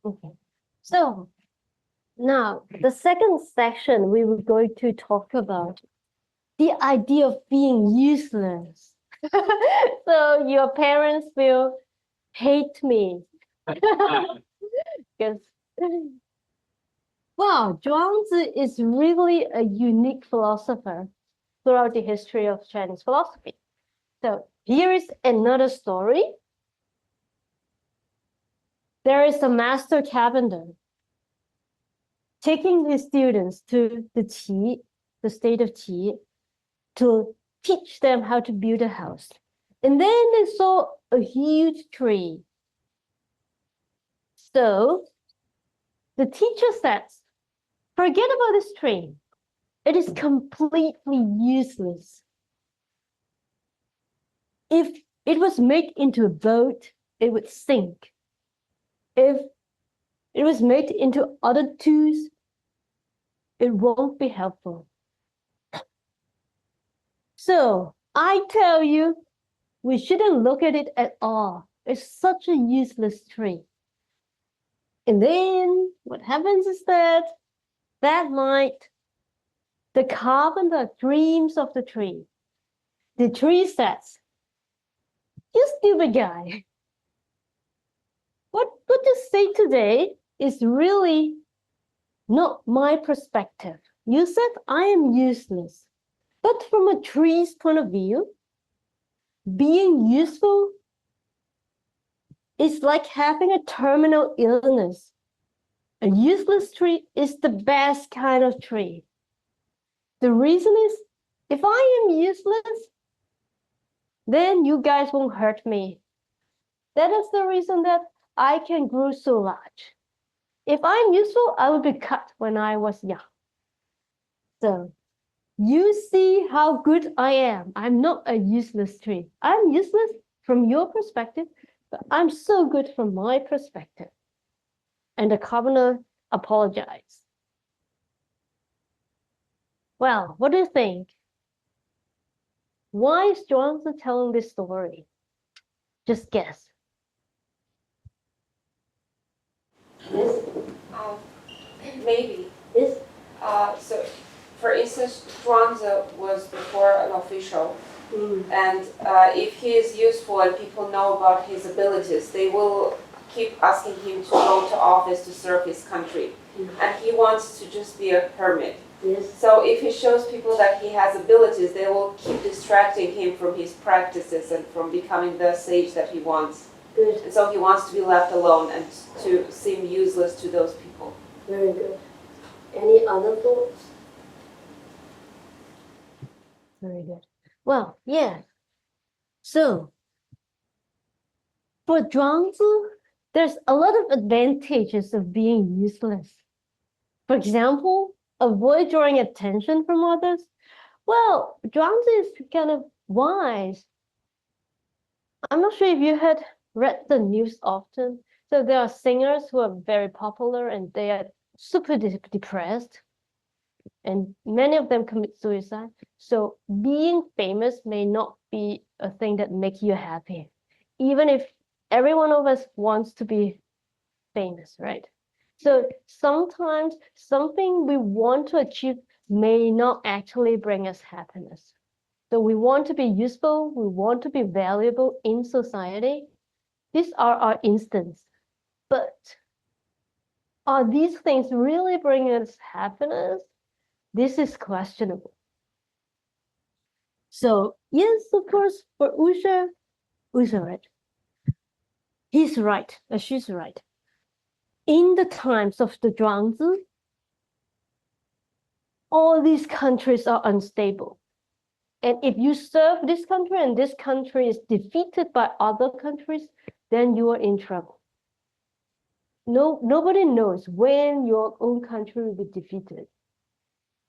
Okay. So now the second section, we were going to talk about the idea of being useless. So your parents will hate me. Because, wow, Zhuangzi is really a unique philosopher throughout the history of Chinese philosophy. So here is another story. There is a master carpenter taking his students to the state of Qi, to teach them how to build a house. And then they saw a huge tree. So the teacher says, forget about this tree. It is completely useless. If it was made into a boat, it would sink. If it was made into other tools, it won't be helpful. So I tell you, we shouldn't look at it at all. It's such a useless tree. And then what happens is that night, the carpenter dreams of the tree. The tree says, you stupid guy. What you say today is really not my perspective. You said I am useless. But from a tree's point of view, being useful is like having a terminal illness. A useless tree is the best kind of tree. The reason is, if I am useless, then you guys won't hurt me. That is the reason that I can grow so large. If I'm useful, I would be cut when I was young. So you see how good I am. I'm not a useless tree. I'm useless from your perspective, but I'm so good from my perspective. And the carpenter apologized. Well, what do you think? Why is Zhuangzi telling this story? Just guess. Yes. Maybe. Yes. So, for instance, Zhuangzi was before an official, and if he is useful and people know about his abilities, they will keep asking him to go to office to serve his country. And he wants to just be a hermit. Yes. So if he shows people that he has abilities, they will keep distracting him from his practices and from becoming the sage that he wants. Good. And so he wants to be left alone and to seem useless to those people. Very good. Any other thoughts? Very good. Well, yeah. So for Zhuangzi, there's a lot of advantages of being useless. For example, avoid drawing attention from others. Well, Zhuangzi is kind of wise. I'm not sure if you had read the news often. So there are singers who are very popular and they are super depressed. And many of them commit suicide. So being famous may not be a thing that makes you happy, even if every one of us wants to be famous, right? So sometimes something we want to achieve may not actually bring us happiness. So we want to be useful, we want to be valuable in society. These are our instincts. But are these things really bringing us happiness? This is questionable. So yes, of course, for Usha, right? He's right, she's right. In the times of the Zhuangzi, all these countries are unstable. And if you serve this country and this country is defeated by other countries, then you are in trouble. Nobody knows when your own country will be defeated.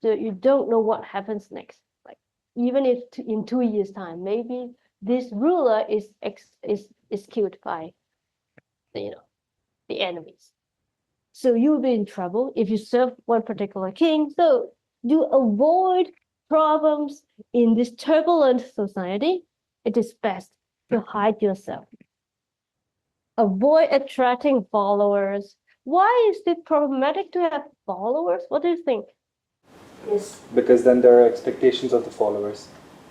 So you don't know what happens next. Like even if in 2 years' time, maybe this ruler is killed by the enemies. So you'll be in trouble if you serve one particular king. So to avoid problems in this turbulent society, it is best to hide yourself. Avoid attracting followers. Why is it problematic to have followers? What do you think? Yes. Because then there are expectations of the followers.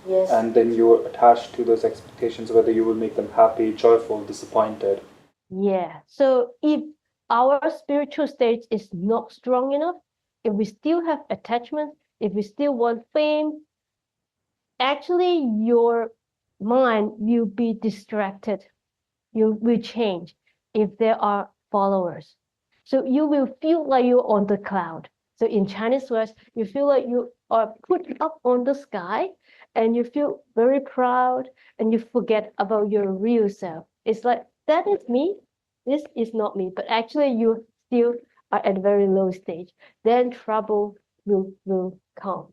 Yes. And then you're attached to those expectations, whether you will make them happy, joyful, disappointed. Yeah. So if our spiritual state is not strong enough, if we still have attachment, if we still want fame, actually your mind will be distracted. You will change if there are followers. So you will feel like you're on the cloud. So in Chinese words, you feel like you are put up on the sky and you feel very proud and you forget about your real self. It's like, that is me. This is not me. But actually you still are at a very low stage. Then trouble will come.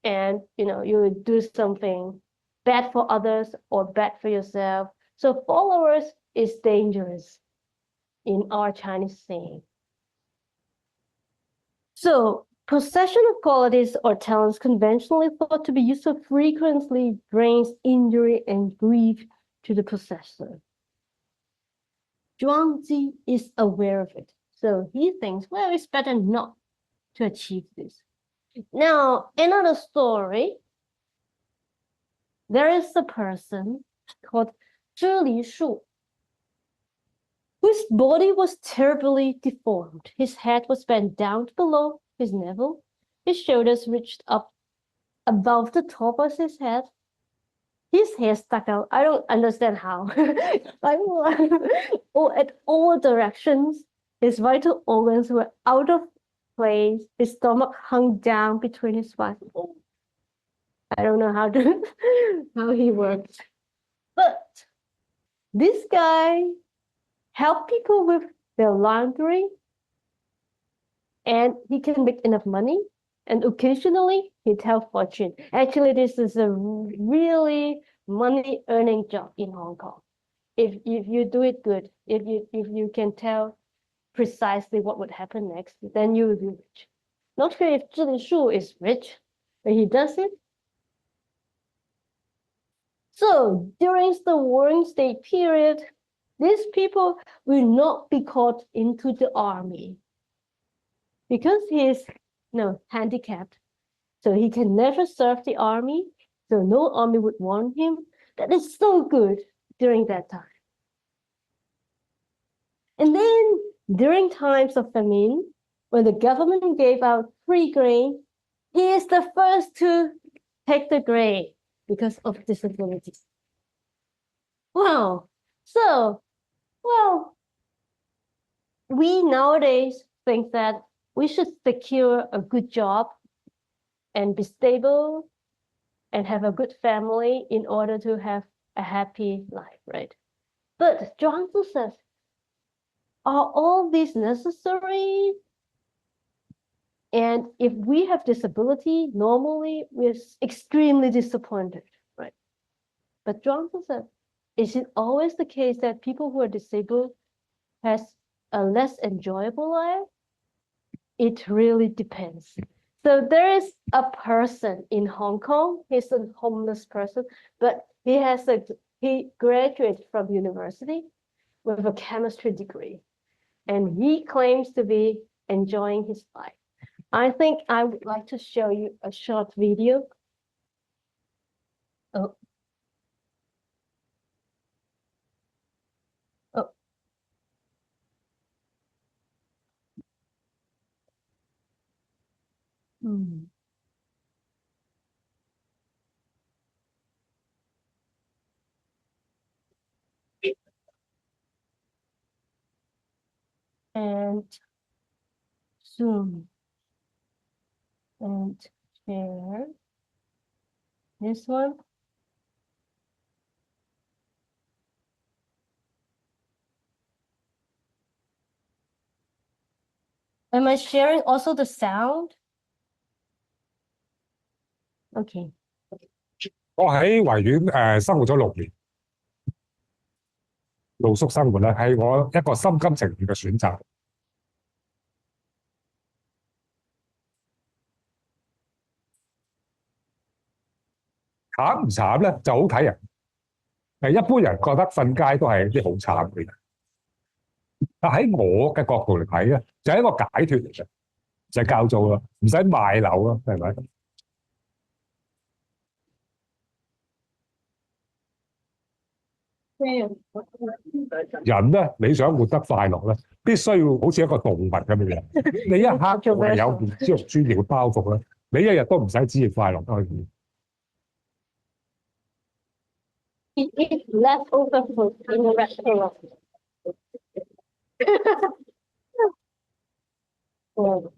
And you will do something bad for others or bad for yourself. So followers is dangerous in our Chinese saying. So possession of qualities or talents conventionally thought to be useful frequently brings injury and grief to the possessor. Zhuangzi is aware of it. So he thinks, well, it's better not to achieve this. Now, another story. There is a person called Zhi Shu, whose body was terribly deformed. His head was bent down below his navel. His shoulders reached up above the top of his head. His hair stuck out. I don't understand how. Or at all directions. His vital organs were out of place. His stomach hung down between his thighs. I don't know how he worked. But this guy helped people with their laundry, and he can make enough money, and occasionally he tells fortune. Actually, this is a really money earning job in Hong Kong. If you do it good, if you can tell precisely what would happen next, then you will be rich. Not sure if Zhi Shu is rich, but he does it. So during the Warring State period, these people will not be called into the army because he is handicapped. So he can never serve the army. So no army would want him. That is so good during that time. And then during times of famine, when the government gave out free grain, he is the first to take the grain because of disabilities. Wow. So, well, we nowadays think that we should secure a good job and be stable and have a good family in order to have a happy life, right? But Zhuangzi says, are all these necessary? And if we have disability, normally we're extremely disappointed, right? But Zhuangzi says, is it always the case that people who are disabled has a less enjoyable life? It really depends. So there is a person in Hong Kong, he's a homeless person, but he graduated from university with a chemistry degree, and he claims to be enjoying his life. I think I would like to show you a short video. Oh. Oh. Hmm. And zoom and share this one. Am I sharing also the sound? Okay. 我喺維園生活咗6年，露宿生活咧係我一個心甘情願嘅選擇。慘唔慘咧就好睇人。一般人覺得瞓街都係啲好慘嘅人，但喺我嘅角度嚟睇咧，就係一個解脫嚟嘅，就係交租咯，唔使賣樓咯，係咪？人咧，你想活得快樂咧，必須要好似一個動物咁嘅樣。你一刻係有面子同尊嚴嘅包袱咧，你一日都唔使指意快樂都可以。Eat leftover food in a restaurant. 嗯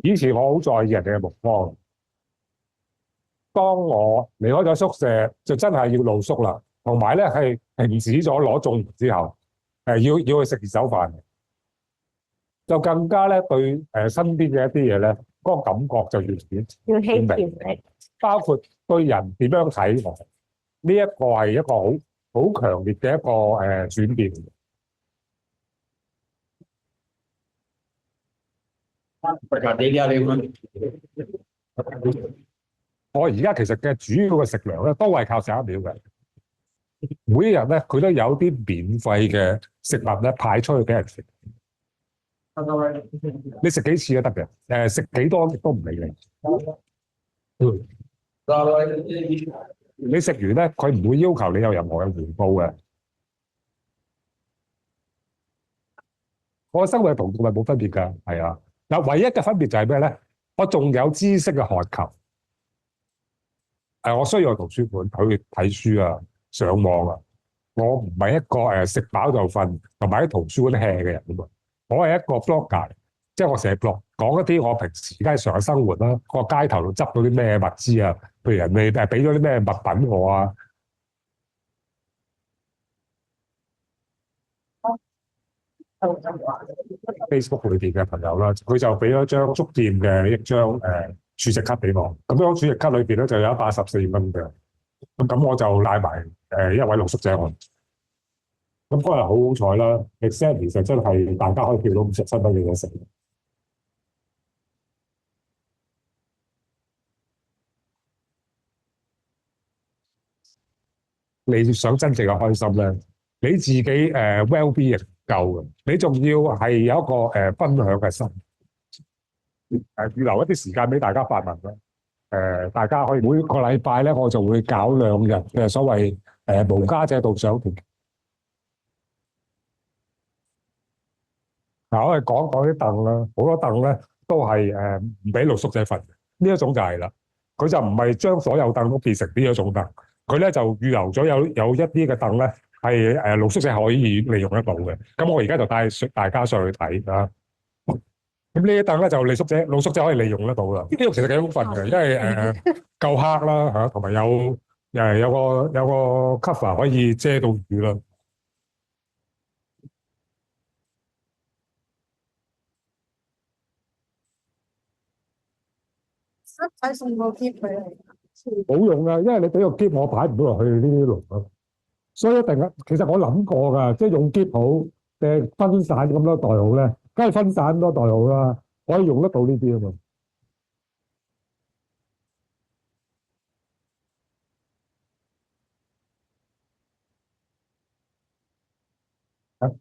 以前我好在意人哋嘅目光，當我離開咗宿舍，就真係要露宿啦。同埋咧係停止咗攞綜援之後，要去食二手飯，就更加咧對身邊嘅一啲嘢咧，嗰個感覺就越顯要欺明，騙你。包括對人點樣睇我，呢一個係一個好強烈嘅一個轉變。我而家其實嘅主要嘅食糧咧，都係靠11秒嘅。每一日咧，佢都有啲免費嘅食物咧派出去俾人食。你食幾次都得嘅，食幾多都唔理你。你食完咧，佢唔會要求你有任何嘅回報嘅。我嘅生活同動物冇分別㗎，係啊。嗱，唯一嘅分別就係咩咧？我仲有知識嘅渴求。我需要去圖書館去睇書啊，上網啊。我唔係一個食飽就瞓，同埋喺圖書館 hea 嘅人啊嘛。我係一個 blogger，即係我寫 blog 講一啲我平時日常嘅生活啦，個街頭度執到啲咩物資啊，譬如人哋俾咗啲咩物品我啊。Facebook 裏邊嘅朋友啦，佢就俾咗張觸店嘅一張儲值卡俾我，咁樣儲值卡裏邊咧就有114蚊嘅，咁我就拉埋一位露宿者我，咁嗰日好好彩啦 ，exactly 就真係大家可以叫到57蚊嘅嘢食。你想真正嘅開心咧，你自己well-being 夠嘅，你仲要係有一個分享嘅心，預留一啲時間俾大家發問啦。大家可以每個禮拜咧，我就會搞2日嘅所謂無家者導賞團。嗱，我哋講講啲凳啦，好多凳咧都係唔俾露宿者瞓嘅，呢一種就係啦，佢就唔係將所有凳都變成呢一種凳，佢咧就預留咗有一啲嘅凳咧係露宿者可以利用得到嘅。咁我而家就帶大家上去睇啊。咁呢啲凳咧就露宿者可以利用得到啦。呢度其實幾好瞓嘅，因為夠黑啦嚇，同埋有個 cover 可以遮到雨啦。使送個篋俾你，冇用㗎，因為你俾個篋我擺唔到落去呢啲籠咯。所以一定其實我諗過㗎，即係用篋好定分散咁多袋好咧？梗係分散咁多袋好啦，可以用得到呢啲啊嘛。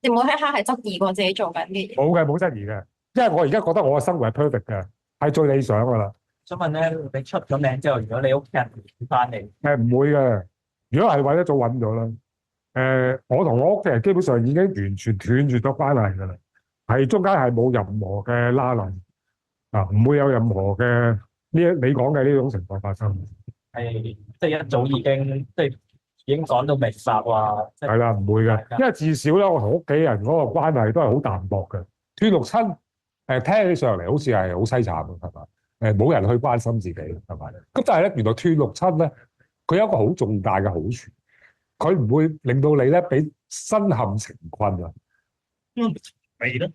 你冇一刻係質疑過自己做緊嘅嘢？冇嘅，冇質疑嘅，因為我而家覺得我嘅生活係 perfect 嘅，係最理想㗎啦。想問咧，你出咗名之後，如果你屋企人唔翻嚟，唔會嘅，如果係揾一早揾咗啦。我同我屋企人基本上已經完全斷絕咗關係㗎啦，係中間係冇任何嘅拉攏啊，唔會有任何嘅你講嘅呢種情況發生。係即係一早已經已經講到明白話，係啦，唔會嘅，因為至少咧，我同屋企人嗰個關係都係好淡薄嘅。斷六親聽起上嚟好似係好凄慘，係嘛？冇人去關心自己，係咪？咁但係咧，原來斷六親咧，佢有一個好重大嘅好處，佢唔會令到你咧俾身陷情困啊。係咯，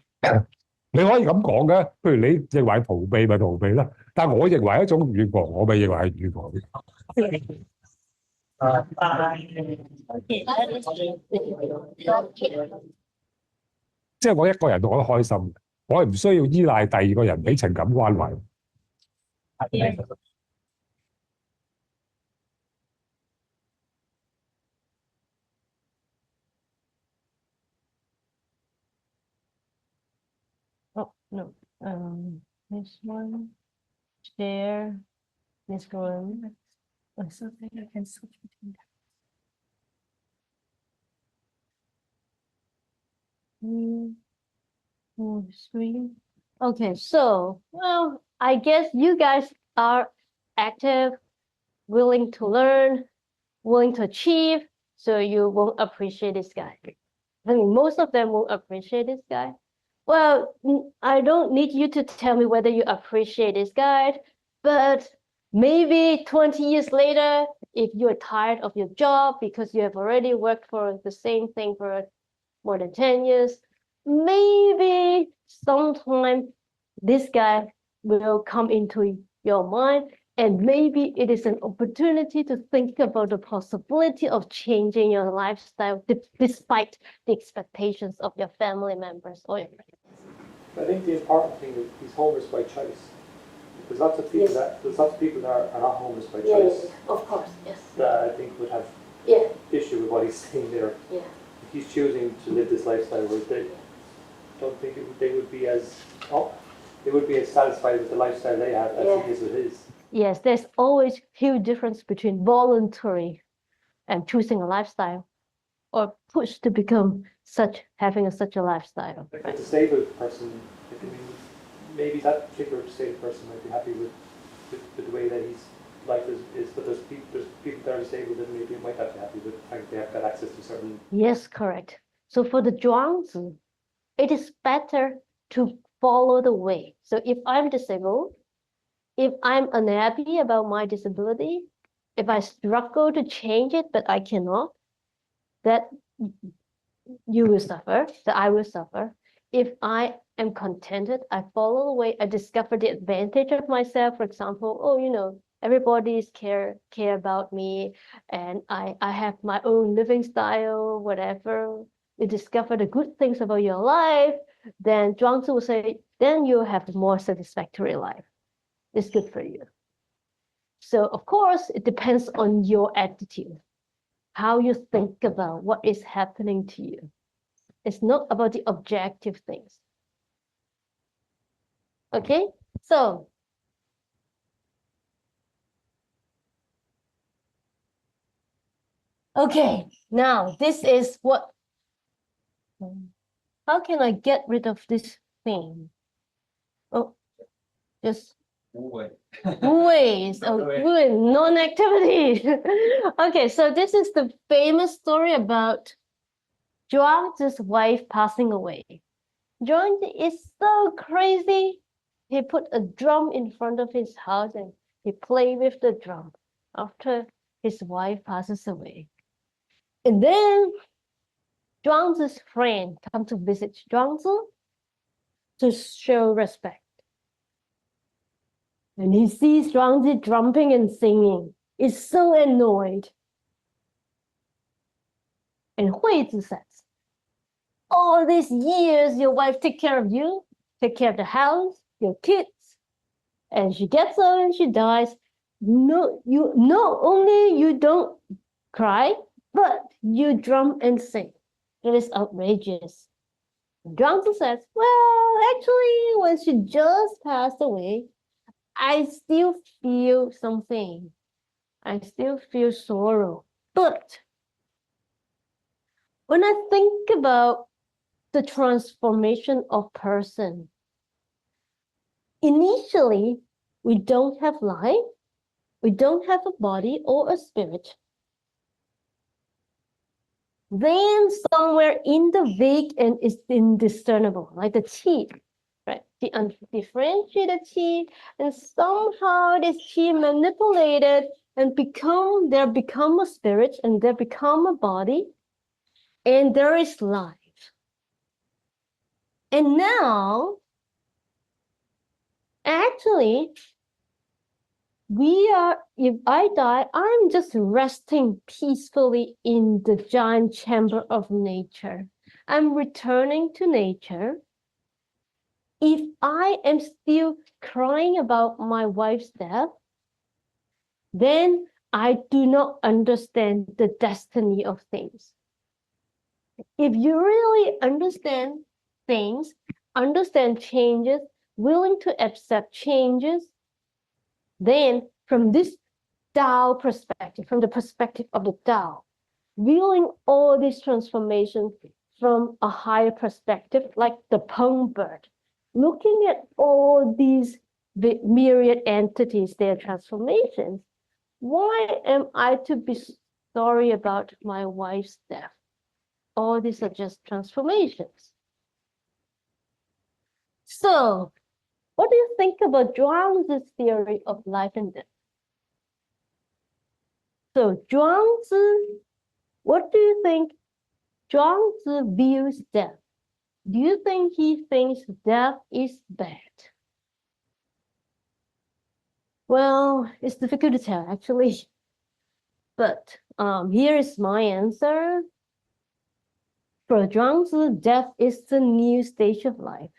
你可以咁講嘅，譬如你認為逃避咪逃避啦，但係我認為係一種預防，我咪認為係預防。Okay, that is true. 即係我一個人我都開心嘅，我係唔需要依賴第二個人俾情感關懷。Oh, no. This one, share, this one. Oh, something I can switch between them. Full screen. Okay, so, well, I guess you guys are active, willing to learn, willing to achieve, so you won't appreciate this guy. I mean, most of them won't appreciate this guy. Well, I don't need you to tell me whether you appreciate this guy, but maybe 20 years later, if you're tired of your job because you have already worked for the same thing for more than 10 years, maybe sometime this guy will come into your mind, and maybe it is an opportunity to think about the possibility of changing your lifestyle despite the expectations of your family members or your friends. I think the important thing is he's homeless by choice. There's lots of people that are not homeless by choice. Of course, yes. That I think would have issue with what he's saying there. Yeah. If he's choosing to live this lifestyle, where they don't think they would be as satisfied with the lifestyle they have as he is with his. Yes, there's always huge difference between voluntary and choosing a lifestyle, or push to become having such a lifestyle. Like a disabled person, maybe that particular disabled person might be happy with the way that his life is, but there's people that are disabled that maybe might not be happy with the fact they have got access to certain. Yes, correct. So for the Zhuangzi, it is better to follow the way. So if I'm disabled, if I'm unhappy about my disability, if I struggle to change it, but I cannot, that you will suffer, that I will suffer. If I am contented, I follow the way, I discover the advantage of myself. For example, everybody's care about me, and I have my own living style, whatever. You discover the good things about your life, then Zhuangzi will say, then you have a more satisfactory life. It's good for you. So of course, it depends on your attitude, how you think about what is happening to you. It's not about the objective things. Okay, so okay, now this is what, how can I get rid of this thing? Oh, just ways of doing non-activity. Okay, so this is the famous story about Zhuangzi's wife passing away. Zhuangzi is so crazy. He put a drum in front of his house and he played with the drum after his wife passes away. And then Zhuangzi's friend come to visit Zhuangzi to show respect. And he sees Zhuangzi drumming and singing. He's so annoyed. And Huizi says, all these years your wife take care of you, take care of the house, your kids, and she gets old and she dies. No, only you don't cry, but you drum and sing. It is outrageous. Zhuangzi says, well, actually, when she just passed away, I still feel something. I still feel sorrow. But when I think about the transformation of person, initially, we don't have life, we don't have a body or a spirit. Then somewhere in the vague is indiscernible, like the qi, right? The undifferentiated qi, and somehow this qi manipulated and there become a spirit, and there become a body, and there is life. And now, actually, if I die, I'm just resting peacefully in the giant chamber of nature. I'm returning to nature. If I am still crying about my wife's death, then I do not understand the destiny of things. If you really understand things, understand changes, willing to accept changes, then from this Tao perspective, from the perspective of the Tao, viewing all these transformations from a higher perspective, like the Peng bird, looking at all these myriad entities, their transformations, why am I to be sorry about my wife's death? All these are just transformations. So, what do you think about Zhuangzi's theory of life and death? So, Zhuangzi, what do you think Zhuangzi views death? Do you think he thinks death is bad? Well, it's difficult to tell actually, but here is my answer. For Zhuangzi, death is the new stage of life.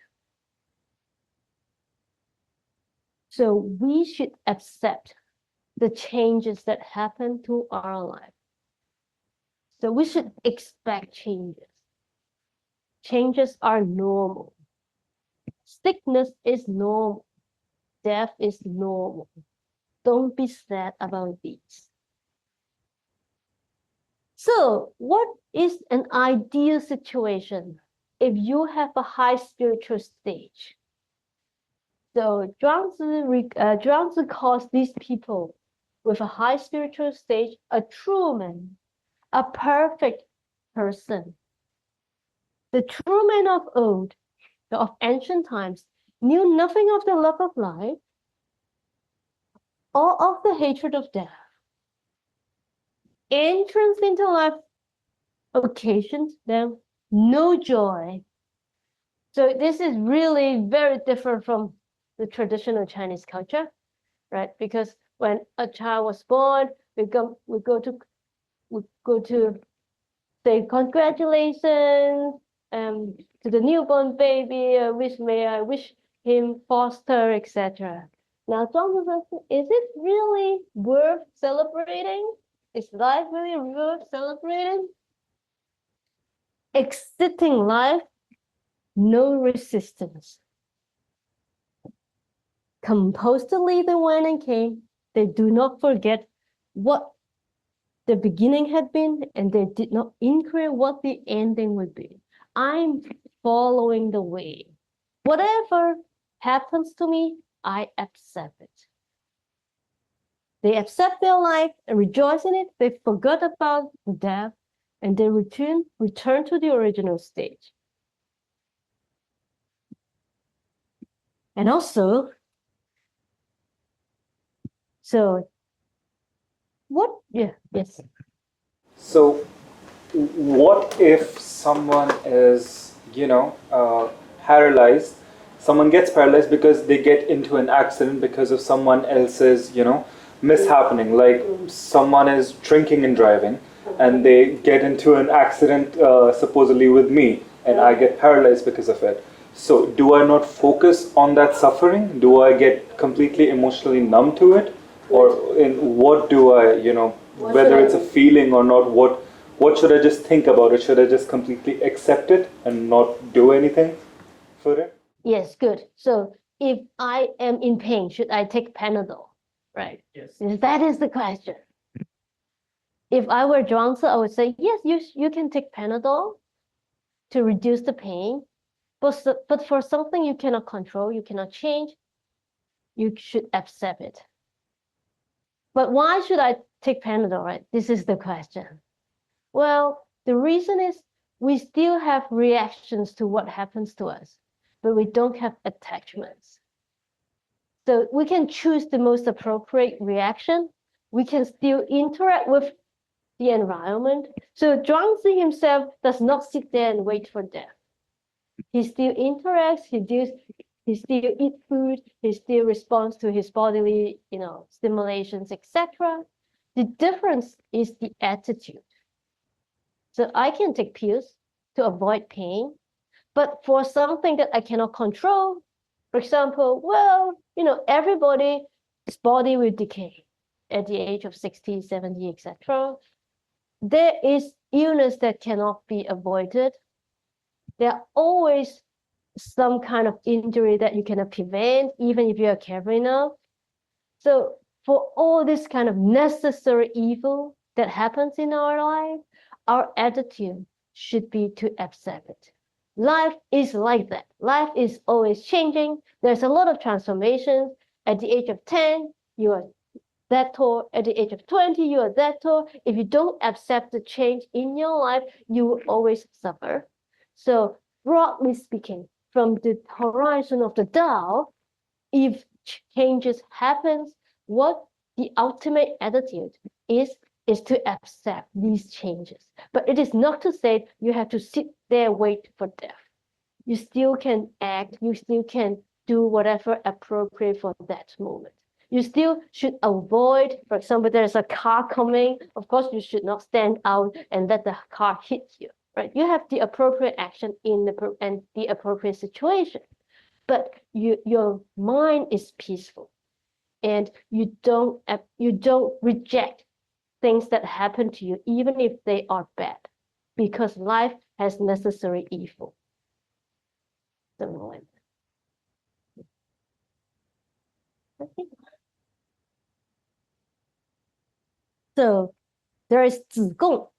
So we should accept the changes that happen to our life. So we should expect changes. Changes are normal. Sickness is normal. Death is normal. Don't be sad about these. So what is an ideal situation if you have a high spiritual stage? So Zhuangzi calls these people with a high spiritual stage a true man, a perfect person. The true men of old, of ancient times, knew nothing of the love of life or of the hatred of death. Entrance into life occasions them no joy. So this is really very different from the traditional Chinese culture, right? Because when a child was born, we go to say congratulations to the newborn baby, I wish him foster, etc. Now, is it really worth celebrating? Is life really worth celebrating? Exiting life, no resistance. Composedly they went and came. They do not forget what the beginning had been, and they did not inquire what the ending would be. I'm following the way. Whatever happens to me, I accept it. They accept their life and rejoice in it. They forgot about death, and they return to the original stage. And also, so what? Yeah, yes. So, what if someone is, paralyzed? Someone gets paralyzed because they get into an accident because of someone else's, mishappening. Like someone is drinking and driving, and they get into an accident, supposedly with me, and I get paralyzed because of it. So, do I not focus on that suffering? Do I get completely emotionally numb to it? Or in what do I, whether it's a feeling or not, what should I just think about it? Should I just completely accept it and not do anything for it? Yes, good. So if I am in pain, should I take Panadol? Right. Yes. That is the question. If I were Zhuangzi, I would say, yes, you can take Panadol to reduce the pain. But for something you cannot control, you cannot change, you should accept it. But why should I take Panadol, right? This is the question. Well, the reason is we still have reactions to what happens to us, but we don't have attachments. So we can choose the most appropriate reaction. We can still interact with the environment. So Zhuangzi himself does not sit there and wait for death. He still interacts, He still eat food, he still responds to his bodily, stimulations, etc. The difference is the attitude. So I can take pills to avoid pain, but for something that I cannot control, for example, everybody's body will decay at the age of 60, 70, etc. There is illness that cannot be avoided. There are always some kind of injury that you cannot prevent, even if you are careful enough. So for all this kind of necessary evil that happens in our life, our attitude should be to accept it. Life is like that. Life is always changing. There's a lot of transformations. At the age of 10, you are that tall. At the age of 20, you are that tall. If you don't accept the change in your life, you will always suffer. So broadly speaking, from the horizon of the Tao, if changes happens, what the ultimate attitude is to accept these changes. But it is not to say you have to sit there wait for death. You still can act, you still can do whatever appropriate for that moment. You still should avoid, for example, there's a car coming, of course you should not stand out and let the car hit you, right? You have the appropriate action in the appropriate situation, but your mind is peaceful and you don't reject things that happen to you, even if they are bad, because life has necessary evil. So there is Zigong.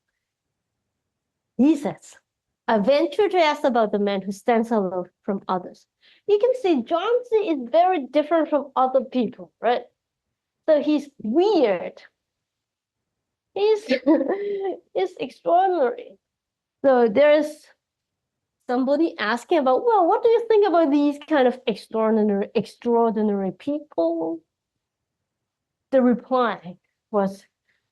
He says, I venture to ask about the man who stands aloof from others. You can see Zhuangzi is very different from other people, right? So he's weird. He's extraordinary. So there's somebody asking about, well, what do you think about these kind of extraordinary people? The reply was,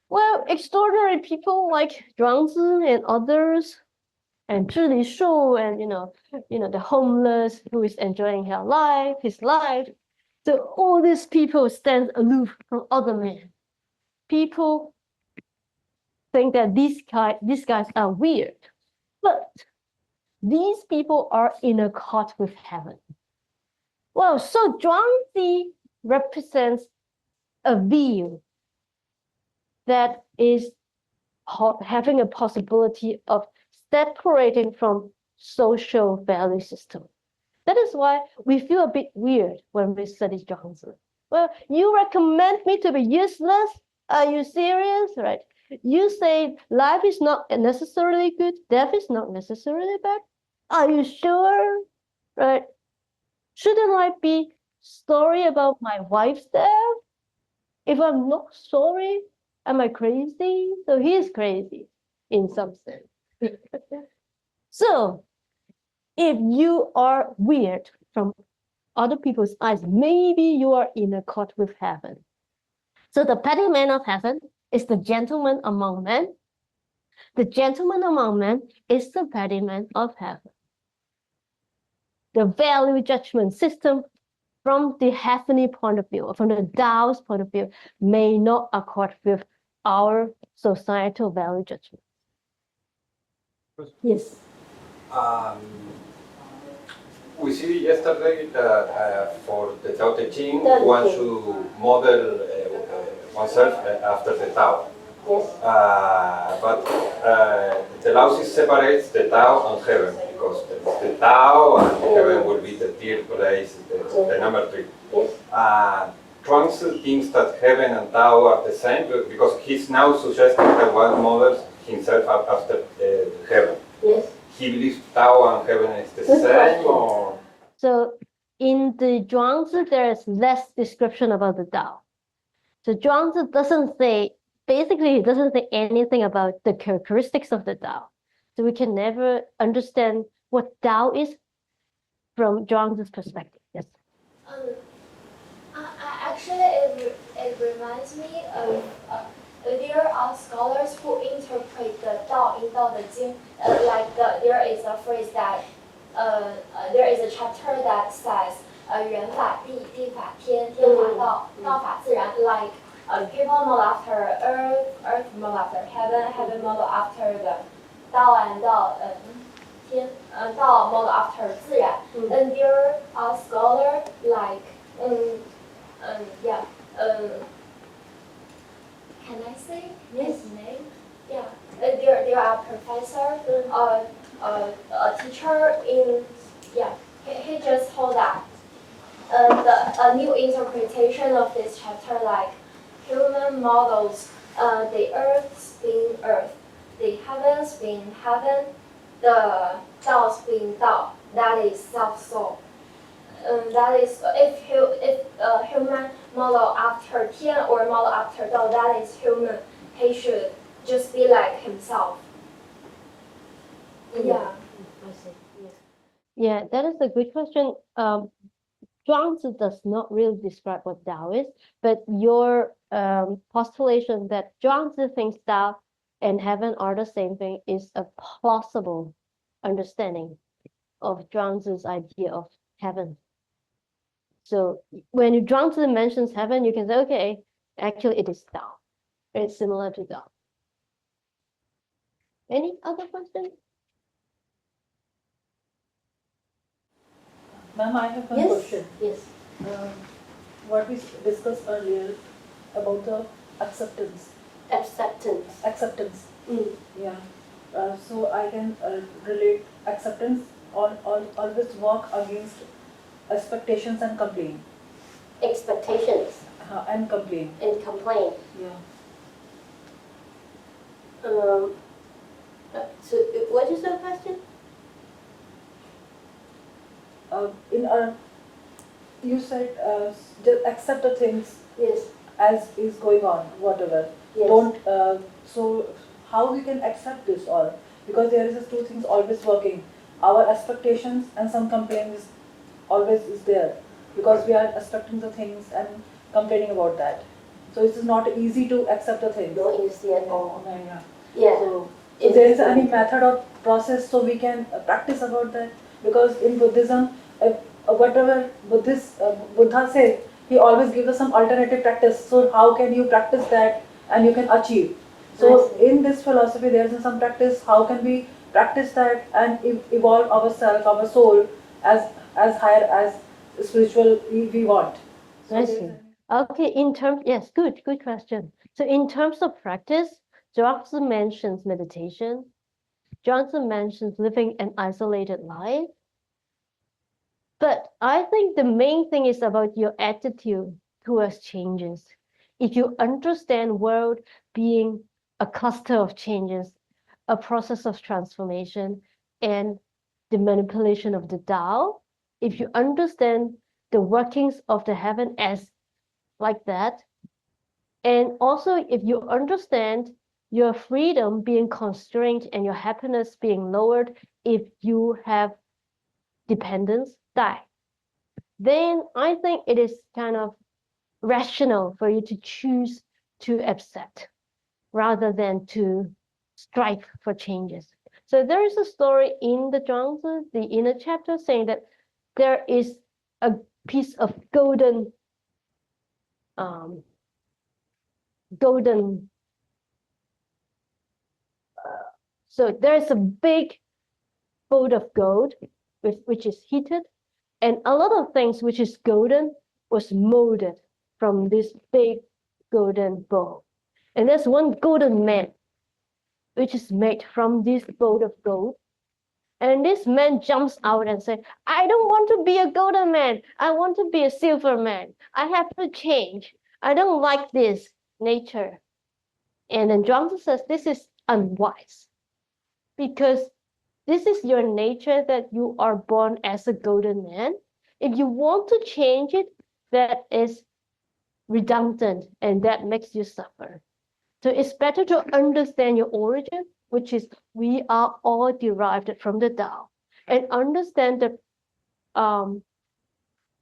well, extraordinary people like Zhuangzi and others, and Zhili Shu, and the homeless who is enjoying his life. So all these people stand aloof from other men. People think that these guys are weird, but these people are in accord with heaven. Well, so Zhuangzi represents a view that is having a possibility of separating from social value system. That is why we feel a bit weird when we study Zhuangzi. Well, you recommend me to be useless? Are you serious? Right? You say life is not necessarily good, death is not necessarily bad. Are you sure? Right? Shouldn't I be sorry about my wife's death? If I'm not sorry, am I crazy? So he is crazy in some sense. So if you are weird from other people's eyes, maybe you are in accord with heaven. So the petty man of heaven is the gentleman among men. The gentleman among men is the petty man of heaven. The value judgment system from the heavenly point of view, from the Taoist point of view, may not accord with our societal value judgment. Yes. We see yesterday that for the Tao Te Ching, Tao Te one Ching. should model oneself after the Tao. Yes. But the Laosis separates the Tao and heaven, because the Tao and heaven will be the third place, the number 3. Yes. Zhuangzi thinks that heaven and Tao are the same, because he's now suggesting that one models himself after heaven. Yes. He believes Tao and heaven is the Good same, question. or? So in the Zhuangzi, there is less description about the Tao. So Zhuangzi doesn't say anything about the characteristics of the Tao. So we can never understand what Tao is from Zhuangzi's perspective. Yes. Actually, it reminds me of there are scholars who interpret the Tao in Tao Te Ching there is a phrase that there is a chapter that says 人法地，地法天，天法道，道法自然。Like people model after earth, earth model after heaven, heaven model after the 道 and 道，天，道 model after 自然。And there are scholar like yeah can I say his name? Yeah, there are professor, a teacher in, yeah, he just hold that. A new interpretation of this chapter, like human models, the earth spin earth, the heaven spin heaven, the Dao spin Dao, that is self-soul. That is, if human model after Tian or model after Dao, that is human, he should just be like himself. Yeah. I see. Yes. Yeah, that is a good question. Zhuangzi does not really describe what Tao is, but your postulation that Zhuangzi thinks Tao and heaven are the same thing is a plausible understanding of Zhuangzi's idea of heaven. So when Zhuangzi mentions heaven, you can say, okay, actually it is Tao. It's similar to Tao. Any other questions? Ma'am, I have one Yes. question. Yes. What we discussed earlier about the acceptance. Acceptance. Acceptance. Yeah. So I can relate acceptance always work against expectations and complain. Expectations And complain. and complaint. Yeah. So what is the question? You said just accept the things Yes. as is going on, whatever. Yes. Don't. So how we can accept this all? Because there is two things always working. Our expectations and some complaints always is there because we are expecting the things and complaining about that. So it is not easy to accept the things. Not easy at all. Yeah. Yeah. So if there is any method or process, so we can practice about that. Because in Buddhism, whatever Buddha said, he always gives us some alternative practice. So how can you practice that and you can achieve? So in this philosophy, there is some practice. How can we practice that and evolve ourselves, our soul, as higher as spiritual we want? So I there is see. Okay, in terms, yes, good question. So in terms of practice, Zhuangzi mentions meditation. Zhuangzi mentions living an isolated life. But I think the main thing is about your attitude towards changes. If you understand world being a cluster of changes, a process of transformation, and the manipulation of the Tao, if you understand the workings of the heaven as like that, and also if you understand your freedom being constrained and your happiness being lowered if you have dependence, then I think it is kind of rational for you to choose to accept rather than to strive for changes. So there is a story in the Zhuangzi, the inner chapter, saying that there is a piece of golden so there's a big bowl of gold which is heated, and a lot of things which is golden was molded from this big golden bowl. And there's one golden man which is made from this bowl of gold. And this man jumps out and says, I don't want to be a golden man. I want to be a silver man. I have to change. I don't like this nature. And then Zhuangzi says, this is unwise because this is your nature that you are born as a golden man. If you want to change it, that is redundant and that makes you suffer. So it's better to understand your origin, which is we are all derived from the Tao, and understand the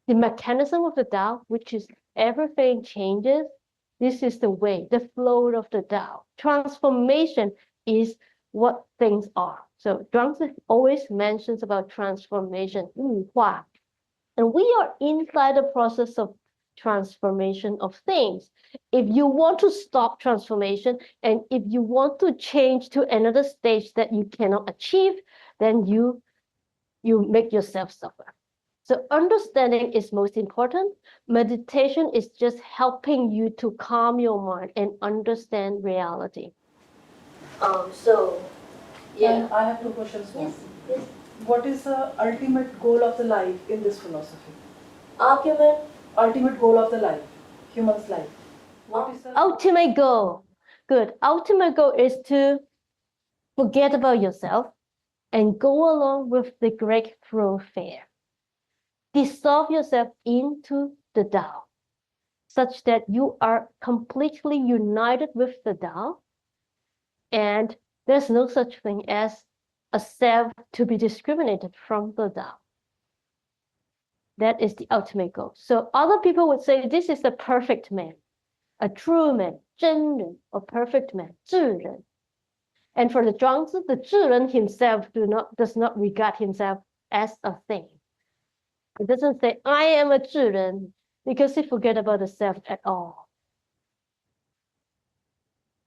mechanism of the Tao, which is everything changes. This is the way, the flow of the Tao. Transformation is what things are. So Zhuangzi always mentions about transformation, 物化. And we are inside the process of transformation of things. If you want to stop transformation and if you want to change to another stage that you cannot achieve, then you make yourself suffer. So understanding is most important. Meditation is just helping you to calm your mind and understand reality. So, And I have two questions more. Yes. What is the ultimate goal of the life in this philosophy? Argument. Ultimate goal of the life, human's life. What is the Ultimate goal. Good. Ultimate goal is to forget about yourself and go along with the great thoroughfare. Dissolve yourself into the Tao, such that you are completely united with the Tao, and there's no such thing as a self to be discriminated from the Tao. That is the ultimate goal. So other people would say this is the perfect man, a true man, 真人, or perfect man, 智人. And for the Zhuangzi, the 智人 himself does not regard himself as a thing. It doesn't say, I am a 智人, because he forget about the self at all.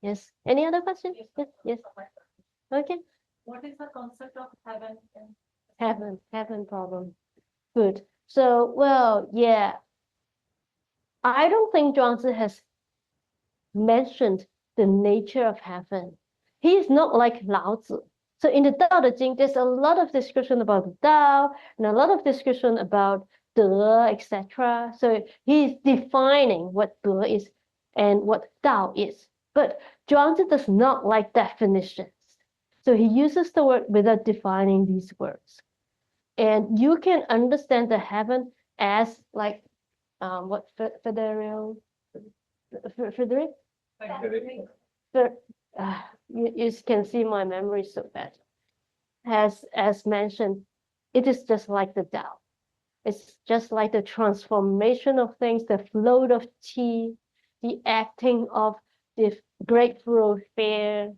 Yes. Any other questions? Yes. Okay. What is the concept of heaven? Heaven problem. Good. So, well, yeah. I don't think Zhuangzi has mentioned the nature of heaven. He is not like Lao Tzu. So in the Tao Te Ching, there's a lot of discussion about the Tao and a lot of discussion about De, etc. So he's defining what De is and what Tao is. But Zhuangzi does not like definitions. So he uses the word without defining these words. And you can understand the heaven as like what Federico Frederick? You can see my memory is so bad. As mentioned, it is just like the Tao. It's just like the transformation of things, the flow of qi, the acting of the great thoroughfare,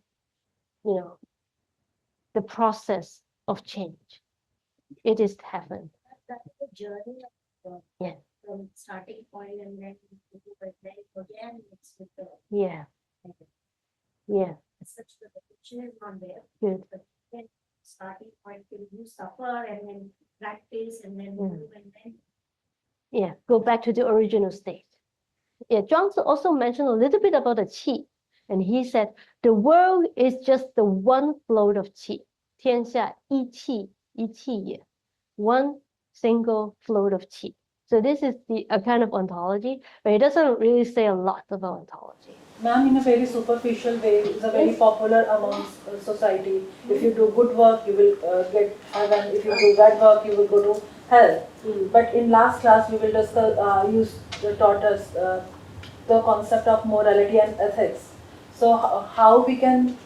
the process of change. It is heaven. That's the journey of Yeah. from starting point and then again it's with the Yeah. Yeah. such that the picture is not there. Good. But then starting point till you suffer and then practice and then move and then Yeah. Go back to the original state. Yeah. Zhuangzi also mentioned a little bit about the qi. And he said, the world is just the one flow of qi. 天下一气一气也. One single flow of qi. So this is a kind of ontology, but it doesn't really say a lot about ontology. Ma'am, in a very superficial way, it's a very popular amongst society. If you do good work, you will get heaven. If you do bad work, you will go to hell. But in last class, we will discuss, you taught us the concept of morality and ethics. So how we can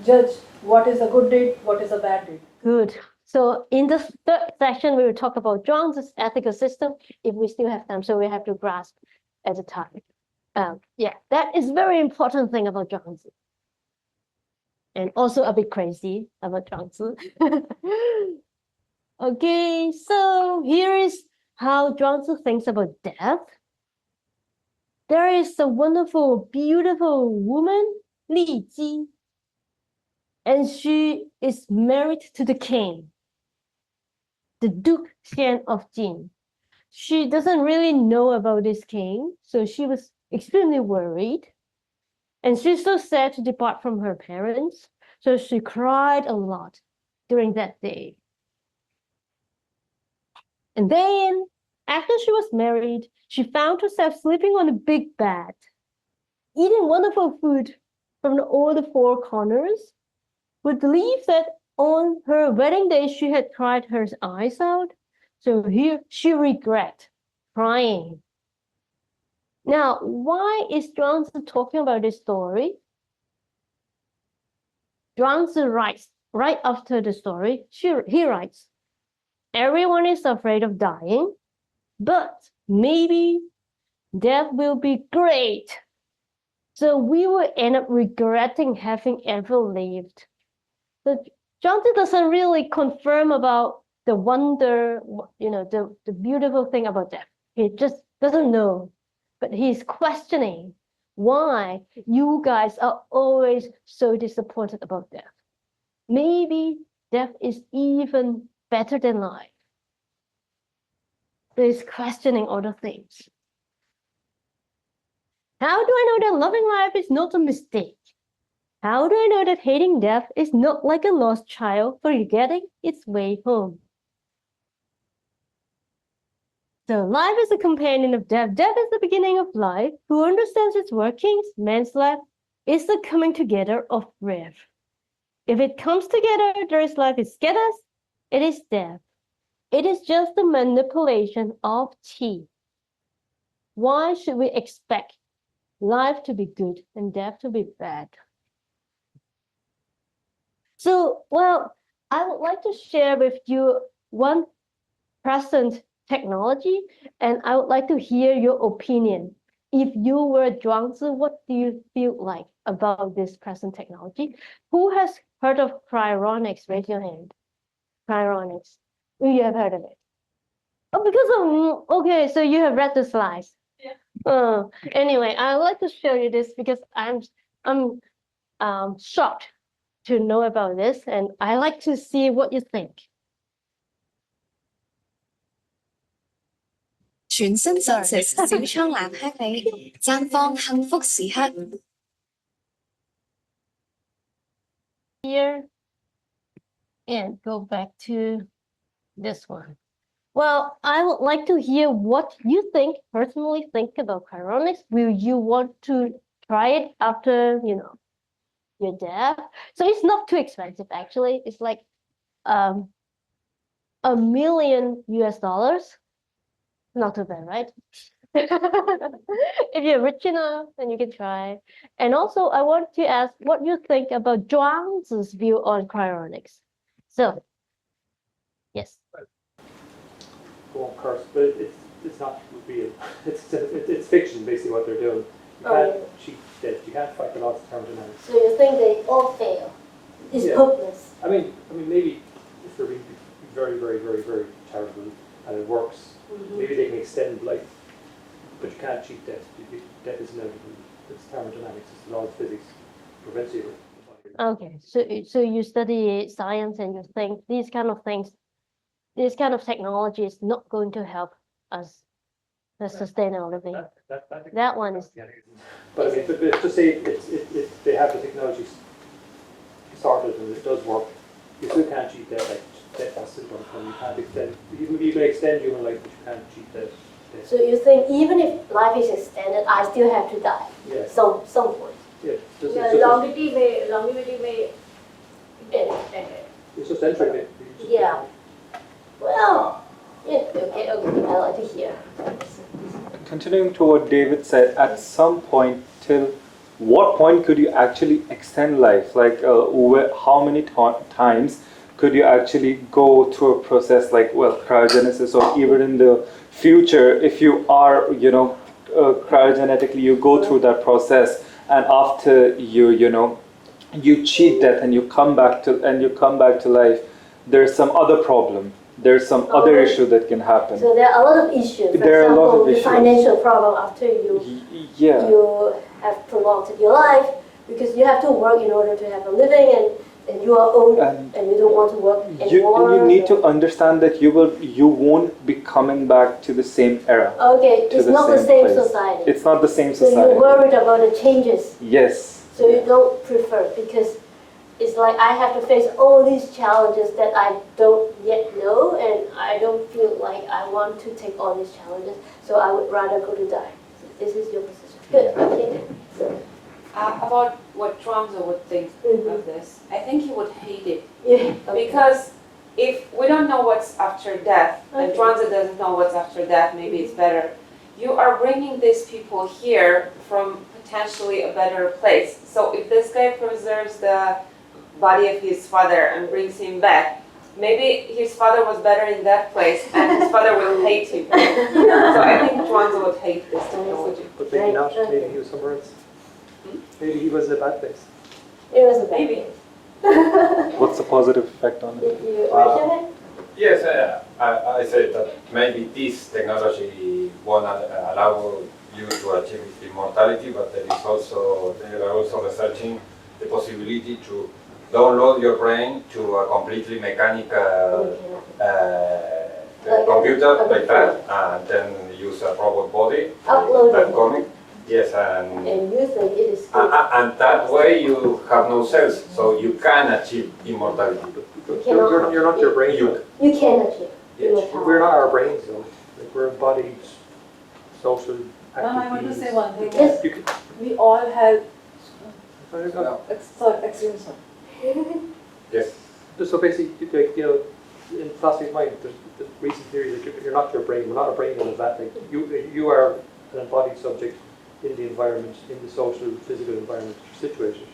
judge what is a good deed, what is a bad deed? Good. So in this third section, we will talk about Zhuangzi's ethical system, if we still have time. So we have to grasp at the time. Yeah, that is very important thing about Zhuangzi. And also a bit crazy about Zhuangzi. Okay, so here is how Zhuangzi thinks about death. There is a wonderful, beautiful woman, Li Ji, and she is married to the king, the Duke Xian of Jin. She doesn't really know about this king, so she was extremely worried. And she's so sad to depart from her parents, so she cried a lot during that day. And then, after she was married, she found herself sleeping on a big bed, eating wonderful food from all the four corners, with belief that on her wedding day she had cried her eyes out. So here she regret crying. Now, why is Zhuangzi talking about this story? Zhuangzi writes, right after the story, he writes, everyone is afraid of dying, but maybe death will be great. So we will end up regretting having ever lived. So Zhuangzi doesn't really confirm about the wonder, the beautiful thing about death. He just doesn't know, but he's questioning why you guys are always so disappointed about death. Maybe death is even better than life. So he's questioning other things. How do I know that loving life is not a mistake? How do I know that hating death is not like a lost child forgetting its way home? So life is a companion of death. Death is the beginning of life. Who understands its workings? Man's life is the coming together of breath. If it comes together, there is life. It scatters, it is death. It is just the manipulation of chi. Why should we expect life to be good and death to be bad? So, well, I would like to share with you one present technology, and I would like to hear your opinion. If you were Zhuangzi, what do you feel like about this present technology? Who has heard of cryonics? Raise your hand. Cryonics. You have heard of it. Oh, because of, okay, so you have read the slides. Yeah. Anyway, I would like to show you this because I'm shocked to know about this, and I like to see what you think. 全身真實小蒼蘭香味，綻放幸福時刻。Here and go back to this one. Well, I would like to hear what you personally think about cryonics. Will you want to try it after, your death? So it's not too expensive, actually. It's like $1 million US. Not too bad, right? If you're rich enough, then you can try. And also, I want to ask what you think about Zhuangzi's view on cryonics. So, yes. Go on curse, but it's not real. It's fiction, basically, what they're doing. You can't cheat death. You can't fight the laws of thermodynamics. So you think they all fail? It's hopeless. I mean, maybe if they're being very, very, very, very terrible and it works, maybe they can extend life, but you can't cheat death. Death is inevitable. It's thermodynamics. It's the law of physics. Prevents you. Okay, so you study science and you think these kind of things, this kind of technology is not going to help us to sustain our living. That one is. But I mean, but to say if they have the technology sorted and it does work, you still can't cheat death. Like death has still going to come. You can't extend. You can extend human life, but you can't cheat death. So you think even if life is extended, I still have to die? Yeah. Some point. Yeah. Longevity may It's just entry. Yeah. Well, yeah, okay, I like to hear. Continuing to what David said, at some point, till what point could you actually extend life? Like, how many times could you actually go through a process like, cryogenesis, or even in the future, if you are, cryogenetically, you go through that process, and after you cheat death and you come back to life, there's some other problem. There's some other issue that can happen. So there are a lot of issues. There are a lot of the issues. Financial problem after you have prolonged your life, because you have to work in order to have a living, and you are old and you don't want to work anymore. You need to understand that you won't be coming back to the same era. Okay, it's not the same place. society. It's not the same So society. you're worried about the changes. Yes. So you don't prefer, because it's like I have to face all these challenges that I don't yet know, and I don't feel like I want to take all these challenges, so I would rather go to die. So this is your position. Good, okay. About what Zhuangzi would think of this, I think he would hate it. Yeah. Because if we don't know what's after death, and Zhuangzi doesn't know what's after death, maybe it's better. You are bringing these people here from potentially a better place. So if this guy preserves the body of his father and brings him back, maybe his father was better in that place and his father will hate him. So I think Zhuangzi would hate this technology. But maybe not. Maybe he was somewhere else. Maybe he was in a bad place. It was a maybe. What's the positive effect on it? Did you raise your hand? Yes, I said that maybe this technology won't allow you to achieve immortality, but they are also researching the possibility to download your brain to a completely mechanical computer like that, and then use a robot body. Upload that it. comic. Yes, and you think it is good. and that way you have no cells, so you can achieve immortality. You're not your brain. You can achieve We're not our brains though. Like we're embodied, social, active Ma'am, I want to beings. say one thing. Yes. You can, We all have, no. sorry, excuse me, sir. Yes. So basically, like, you know, in philosophy of mind, there's the recent theory that you're not your brain. We're not a brain that is that. Like you are an embodied subject in the environment, in the social, physical environment you're situated.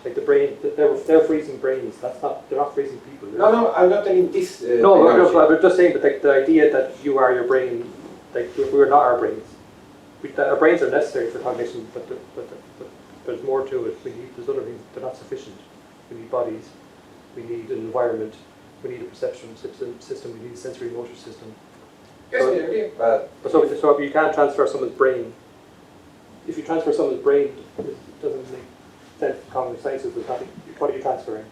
Like the brain, they're freezing brains. They're not freezing people. No, I'm not telling this. No, I'm just saying, but like the idea that you are your brain, like we're not our brains. Our brains are necessary for cognition, but there's more to it. There's other things. They're not sufficient. We need bodies. We need an environment. We need a perception system. We need a sensory motor system. Yes, I agree, but So you can't transfer someone's brain. If you transfer someone's brain, it doesn't make sense in cognitive sciences. What are you transferring?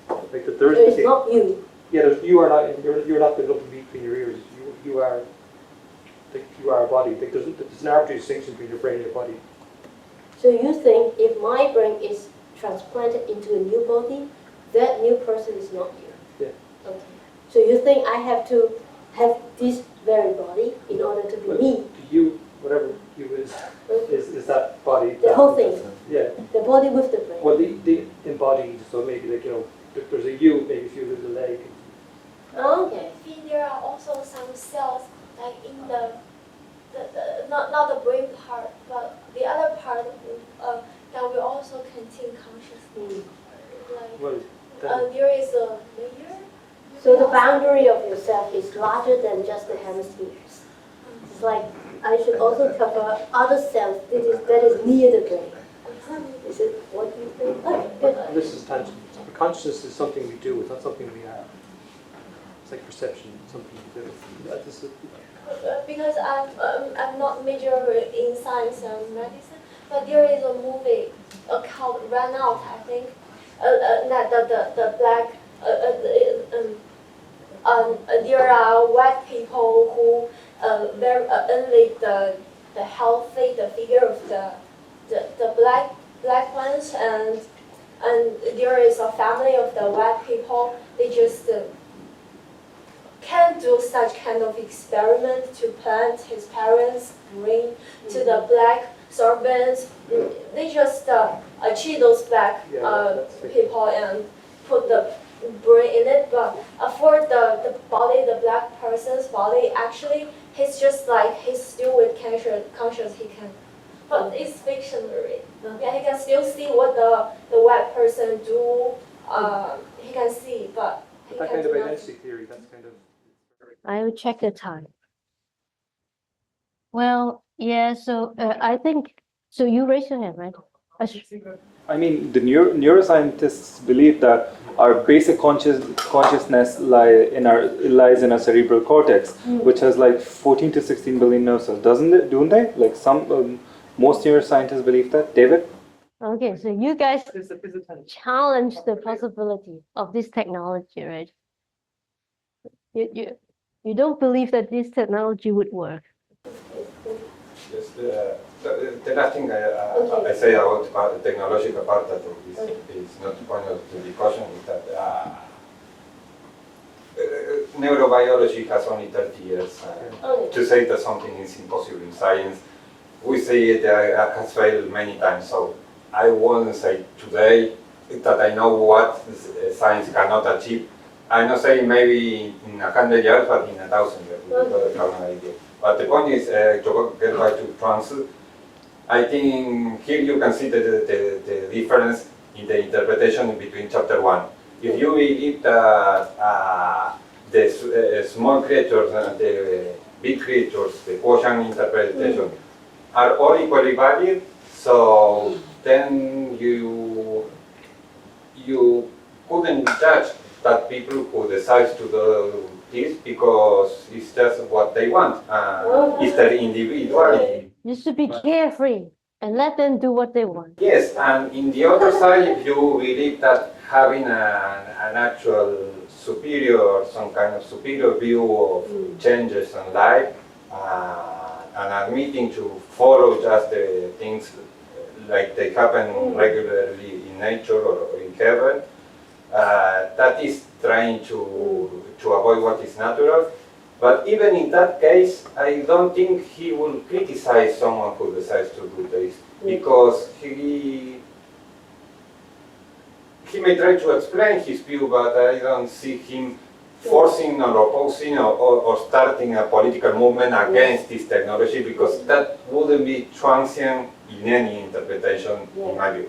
Like there is. It's not you. Yeah, you are not. You're not the lump of meat between your ears. You are. Like you are a body. Like there's an arbitrary distinction between your brain and your body. So you think if my brain is transplanted into a new body, that new person is not you? Yeah. Okay. So you think I have to have this very body in order to be me? You, whatever you is that body. The whole thing. Yeah. The body with the brain. Well, the embodied. So maybe like there's a you. Maybe if you lose a leg. Okay. There are also some cells like in the not the brain part, but the other part that will also contain consciousness. Like Well, then, there is a layer. So the boundary of yourself is larger than just the hemispheres. It's like I should also cover other cells that is near the brain. Is it what you think? Okay, good. this is tangible. Consciousness is something we do. It's not something we are. It's like perception. It's something we do. Because I'm not major in science and medicine, but there is a movie called Run Out, I think. That the black there are white people who very only the healthy the figure of the black ones and there is a family of the white people. They just can't do such kind of experiment to plant his parents' brain to the black servants. They just cheat those black people and put the brain in it. But for the body, the black person's body, actually, he's just like he's still with conscious. He can, but it's fictionary. Yeah, he can still see what the white person do. He can see, but he that can kind of do nothing. identity theory. That's kind of. I will check the time. Well, yeah, so I think, so you raise your hand, right? I mean, the neuroscientists believe that our basic consciousness lies in our cerebral cortex, which has like 14 to 16 billion nerve cells, don't they? Like most neuroscientists believe that. David? Okay, so you guys challenge the possibility of this technology, right? You don't believe that this technology would work. yes, the last thing I say about the technological part that is not the point of the discussion is that neurobiology has only 30 years. To say that something is impossible in science, we say it has failed many times. So I won't say today that I know what science cannot achieve. I'm not saying maybe in 100 years, but in 1,000 years, we will have an idea. But the point is, to get back to Zhuangzi, I think here you can see the difference in the interpretation between chapter 1. If you believe that the small creatures and the big creatures, the quotient interpretation, are all equally valid, so then you couldn't judge that people who decide to this because it's just what they want. It's their individuality. You should be carefree and let them do what they want. Yes, and in the other side, if you believe that having an actual superior, some kind of superior view of changes in life, and admitting to follow just the things like they happen regularly in nature or in heaven, that is trying to avoid what is natural. But even in that case, I don't think he will criticize someone who decides to do this, because he may try to explain his view, but I don't see him forcing or opposing or starting a political movement against this technology, because that wouldn't be Zhuangzi in any interpretation, in my view.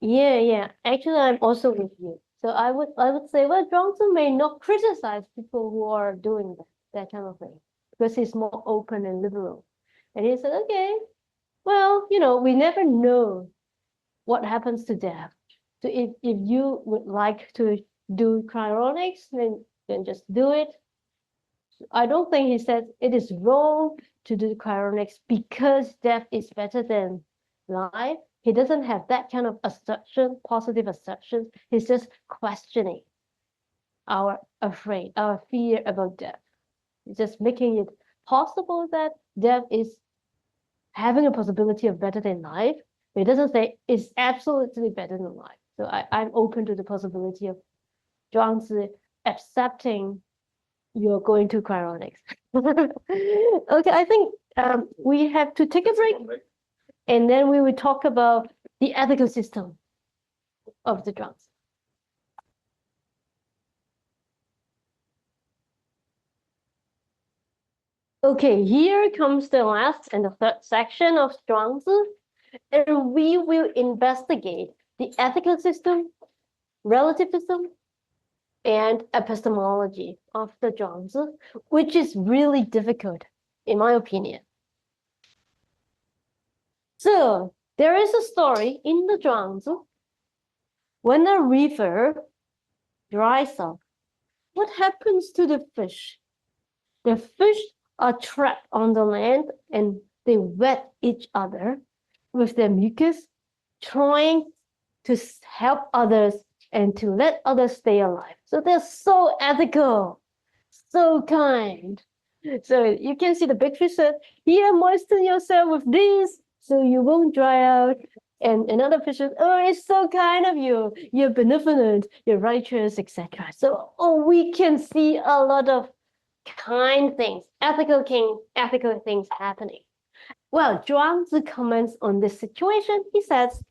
Yeah. Actually, I'm also with you. So I would say, well, Johnson may not criticize people who are doing that kind of thing, because he's more open and liberal. And he said, okay, well, we never know what happens to death. So if you would like to do cryonics, then just do it. I don't think he said it is wrong to do cryonics because death is better than life. He doesn't have that kind of assertion, positive assertion. He's just questioning our fear about death. He's just making it possible that death is having a possibility of better than life. But he doesn't say it's absolutely better than life. So I'm open to the possibility of Zhuangzi accepting you're going to cryonics. Okay, I think we have to take a break, and then we will talk about the ethical system of the Zhuangzi. Okay, here comes the last and the third section of Zhuangzi, and we will investigate the ethical system, relativism, and epistemology of the Zhuangzi, which is really difficult, in my opinion. So there is a story in the Zhuangzi. When a river dries up, what happens to the fish? The fish are trapped on the land and they wet each other with their mucus, trying to help others and to let others stay alive. So they're so ethical, so kind. So you can see the big fish said, here, moisten yourself with this so you won't dry out. And another fish said, oh, it's so kind of you. You're benevolent, you're righteous, etc. So we can see a lot of kind things, ethical things happening. Well, Zhuangzi comments on this situation. He says,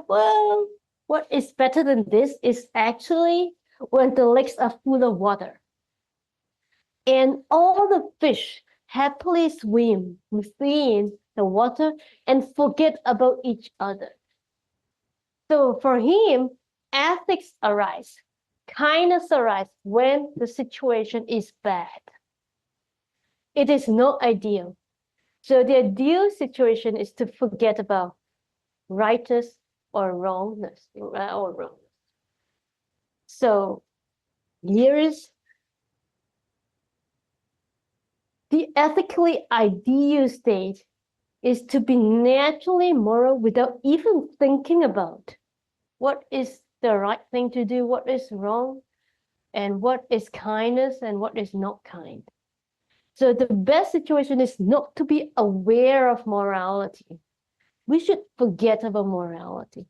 well, what is better than this is actually when the lakes are full of water and all the fish happily swim within the water and forget about each other. So for him, ethics arise, kindness arise when the situation is bad. It is not ideal. So the ideal situation is to forget about rightness or wrongness. So here is the ethically ideal state is to be naturally moral without even thinking about what is the right thing to do, what is wrong, and what is kindness and what is not kind. So the best situation is not to be aware of morality. We should forget about morality.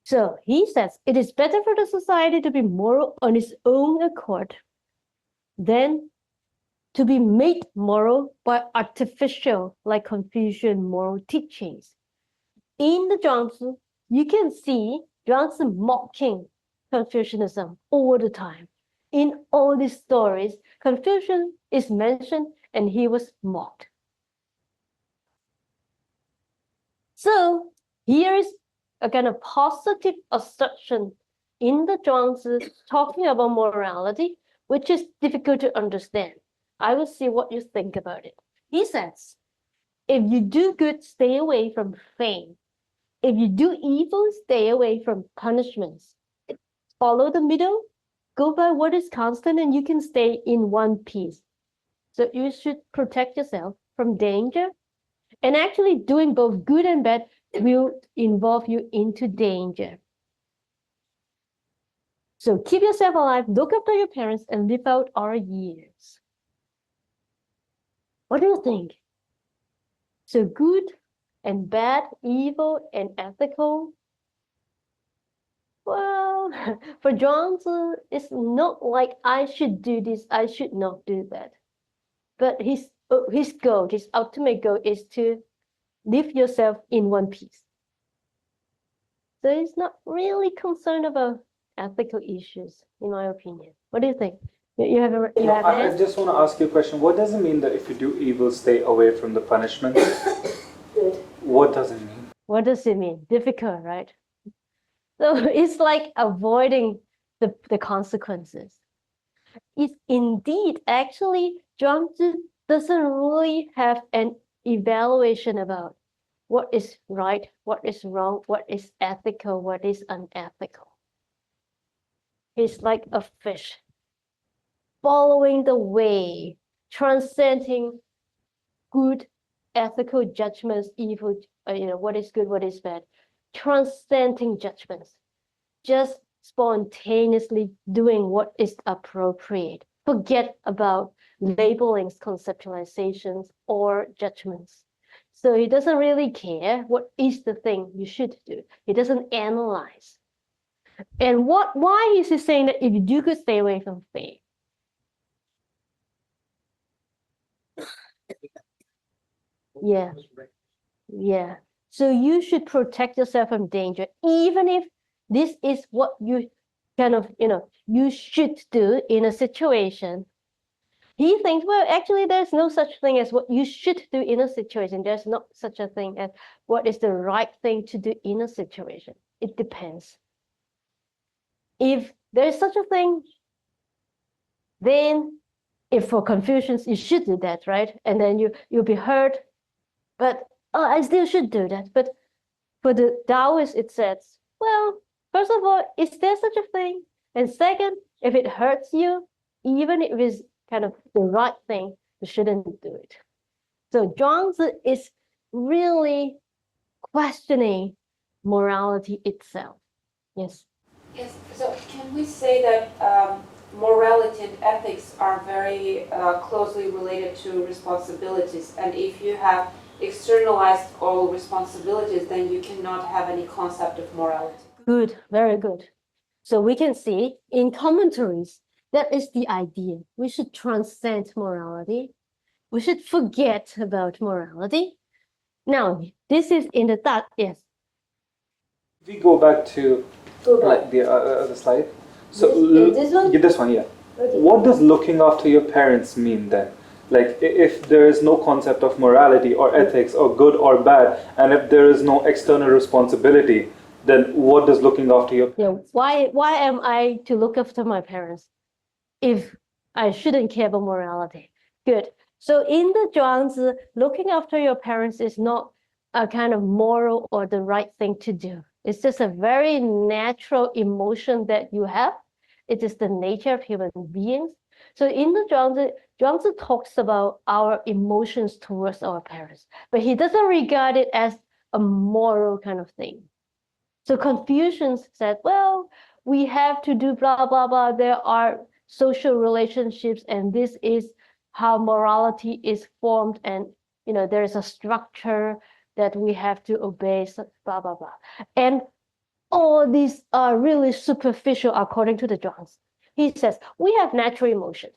So he says it is better for the society to be moral on its own accord than to be made moral by artificial, like Confucian moral teachings. In the Zhuangzi, you can see Zhuangzi mocking Confucianism all the time. In all these stories, Confucian is mentioned and he was mocked. So here is a kind of positive assertion in the Zhuangzi talking about morality, which is difficult to understand. I will see what you think about it. He says, if you do good, stay away from fame. If you do evil, stay away from punishments. Follow the middle, go by what is constant and you can stay in one piece. So you should protect yourself from danger. And actually doing both good and bad will involve you into danger. So keep yourself alive, look after your parents, and live out our years. What do you think? So good and bad, evil and ethical. Well, for Zhuangzi, it's not like I should do this, I should not do that. But his goal, his ultimate goal is to live yourself in one piece. So he's not really concerned about ethical issues, in my opinion. What do you think? You have an I answer? just want to ask you a question. What does it mean that if you do evil, stay away from the punishment? Good. What does it mean? What does it mean? Difficult, right? So it's like avoiding the consequences. It's indeed, actually, Zhuangzi doesn't really have an evaluation about what is right, what is wrong, what is ethical, what is unethical. He's like a fish, following the way, transcending good ethical judgments, evil, what is good, what is bad, transcending judgments, just spontaneously doing what is appropriate. Forget about labelings, conceptualizations, or judgments. So he doesn't really care what is the thing you should do. He doesn't analyze. And why is he saying that if you do good, stay away from faith? Yeah. Yeah. So you should protect yourself from danger, even if this is what you kind of, you should do in a situation. He thinks, well, actually, there's no such thing as what you should do in a situation. There's not such a thing as what is the right thing to do in a situation. It depends. If there is such a thing, then if for Confucians, you should do that, right? And then you'll be hurt. But I still should do that. But for the Daoist, it says, well, first of all, is there such a thing? And second, if it hurts you, even if it's kind of the right thing, you shouldn't do it. So Zhuangzi is really questioning morality itself. Yes. Yes, so can we say that morality and ethics are very closely related to responsibilities, and if you have externalized all responsibilities, then you cannot have any concept of morality? Good, very good. So we can see in commentaries, that is the idea. We should transcend morality. We should forget about morality. Now, this is in the thought, yes. If we go back to like the other slide. So this one? Yeah, this one, yeah. Okay. What does looking after your parents mean then? Like if there is no concept of morality or ethics or good or bad, and if there is no external responsibility, then what does looking after your Yeah, why am I to look after my parents if I shouldn't care about morality? Good. So in the Zhuangzi, looking after your parents is not a kind of moral or the right thing to do. It's just a very natural emotion that you have. It is the nature of human beings. So in the Zhuangzi talks about our emotions towards our parents, but he doesn't regard it as a moral kind of thing. So Confucians said, well, we have to do blah, blah, blah. There are social relationships, and this is how morality is formed. And, there is a structure that we have to obey, so blah, blah, blah. And all these are really superficial according to the Zhuangzi. He says, we have natural emotions.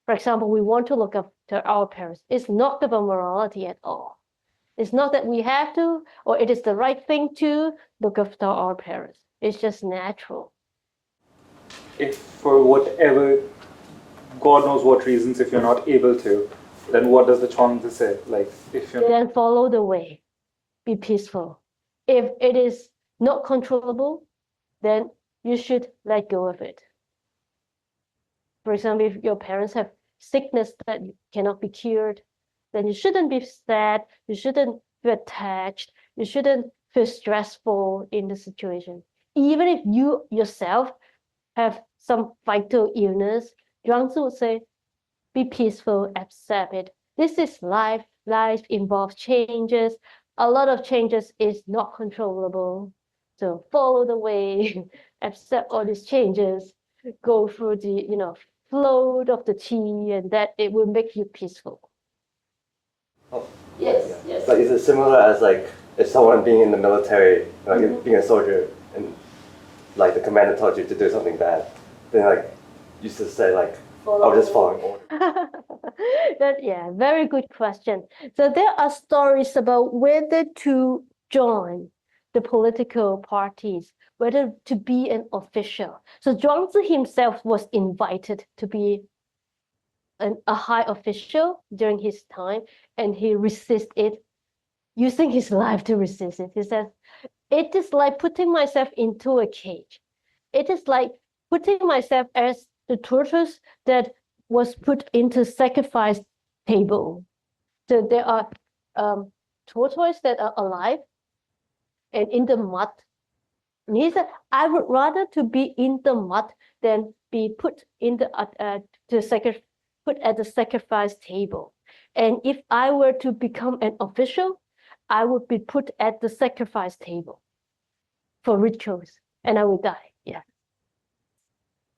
For example, we want to look after our parents. It's not about morality at all. It's not that we have to, or it is the right thing to look after our parents. It's just natural. if for whatever God knows what reasons, if you're not able to, then what does the Zhuangzi say? Like if you're Then follow the way. Be peaceful. If it is not controllable, then you should let go of it. For example, if your parents have sickness that cannot be cured, then you shouldn't be sad, you shouldn't feel attached, you shouldn't feel stressful in the situation. Even if you yourself have some vital illness, Zhuangzi would say, be peaceful, accept it. This is life. Life involves changes. A lot of changes is not controllable. So follow the way, accept all these changes, go through the, flow of the tea, and that it will make you peaceful. Oh, Yes, yeah. yes. But is it similar as like if someone being in the military, like being a soldier, and like the commander told you to do something bad, then like you just say like, I'm just following orders. Yeah, very good question. So there are stories about whether to join the political parties, whether to be an official. So Zhuangzi himself was invited to be a high official during his time, and he resisted it, using his life to resist it. He says, it is like putting myself into a cage. It is like putting myself as the tortoise that was put into sacrifice table. So there are tortoises that are alive and in the mud. And he said, I would rather to be in the mud than be put in the put at the sacrifice table. And if I were to become an official, I would be put at the sacrifice table for rituals, and I will die. Yeah.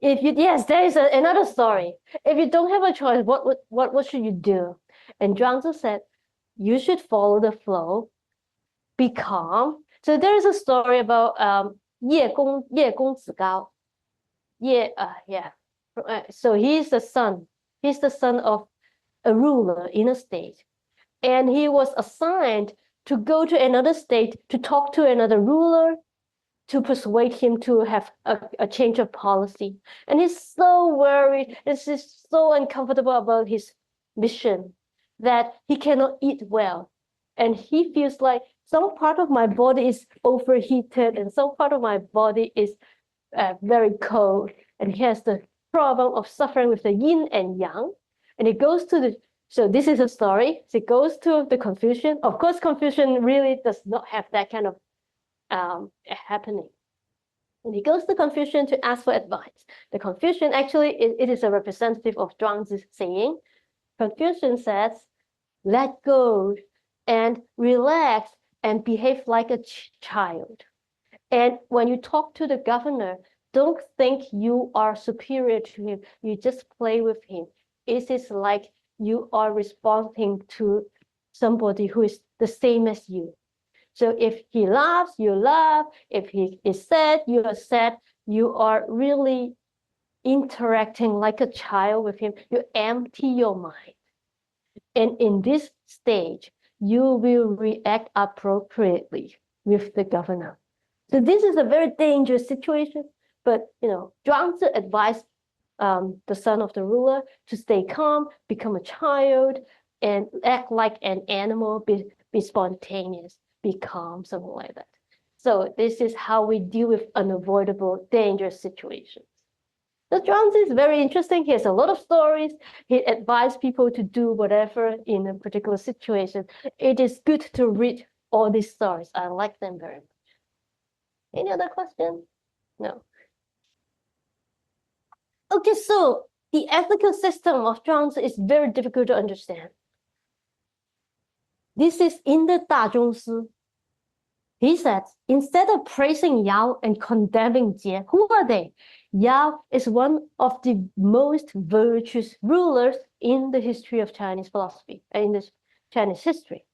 Yes, there is another story. If you don't have a choice, what should you do? And Zhuangzi said, you should follow the flow, be calm. So there is a story about Ye Gongzi Gao. Yeah. So he's the son. He's the son of a ruler in a state, and he was assigned to go to another state to talk to another ruler, to persuade him to have a change of policy. And he's so worried, he's so uncomfortable about his mission that he cannot eat well. And he feels like some part of my body is overheated and some part of my body is very cold. And he has the problem of suffering with the yin and yang. And it goes to the, so this is a story. So it goes to the Confucian. Of course, Confucian really does not have that kind of happening. And he goes to Confucian to ask for advice. The Confucian actually, it is a representative of Zhuangzi's saying. Confucian says, let go and relax and behave like a child. And when you talk to the governor, don't think you are superior to him. You just play with him. It is like you are responding to somebody who is the same as you. So if he laughs, you laugh. If he is sad, you are sad. You are really interacting like a child with him. You empty your mind. And in this stage, you will react appropriately with the governor. So this is a very dangerous situation. But, Zhuangzi advised the son of the ruler to stay calm, become a child, and act like an animal, be spontaneous, be calm, something like that. So this is how we deal with unavoidable, dangerous situations. So Zhuangzi is very interesting. He has a lot of stories. He advised people to do whatever in a particular situation. It is good to read all these stories. I like them very much. Any other question? No. Okay, so the ethical system of Zhuangzi is very difficult to understand. This is in the Dazhongsi. He said, instead of praising Yao and condemning Jie, who are they? Yao is one of the most virtuous rulers in the history of Chinese philosophy, in the Chinese history.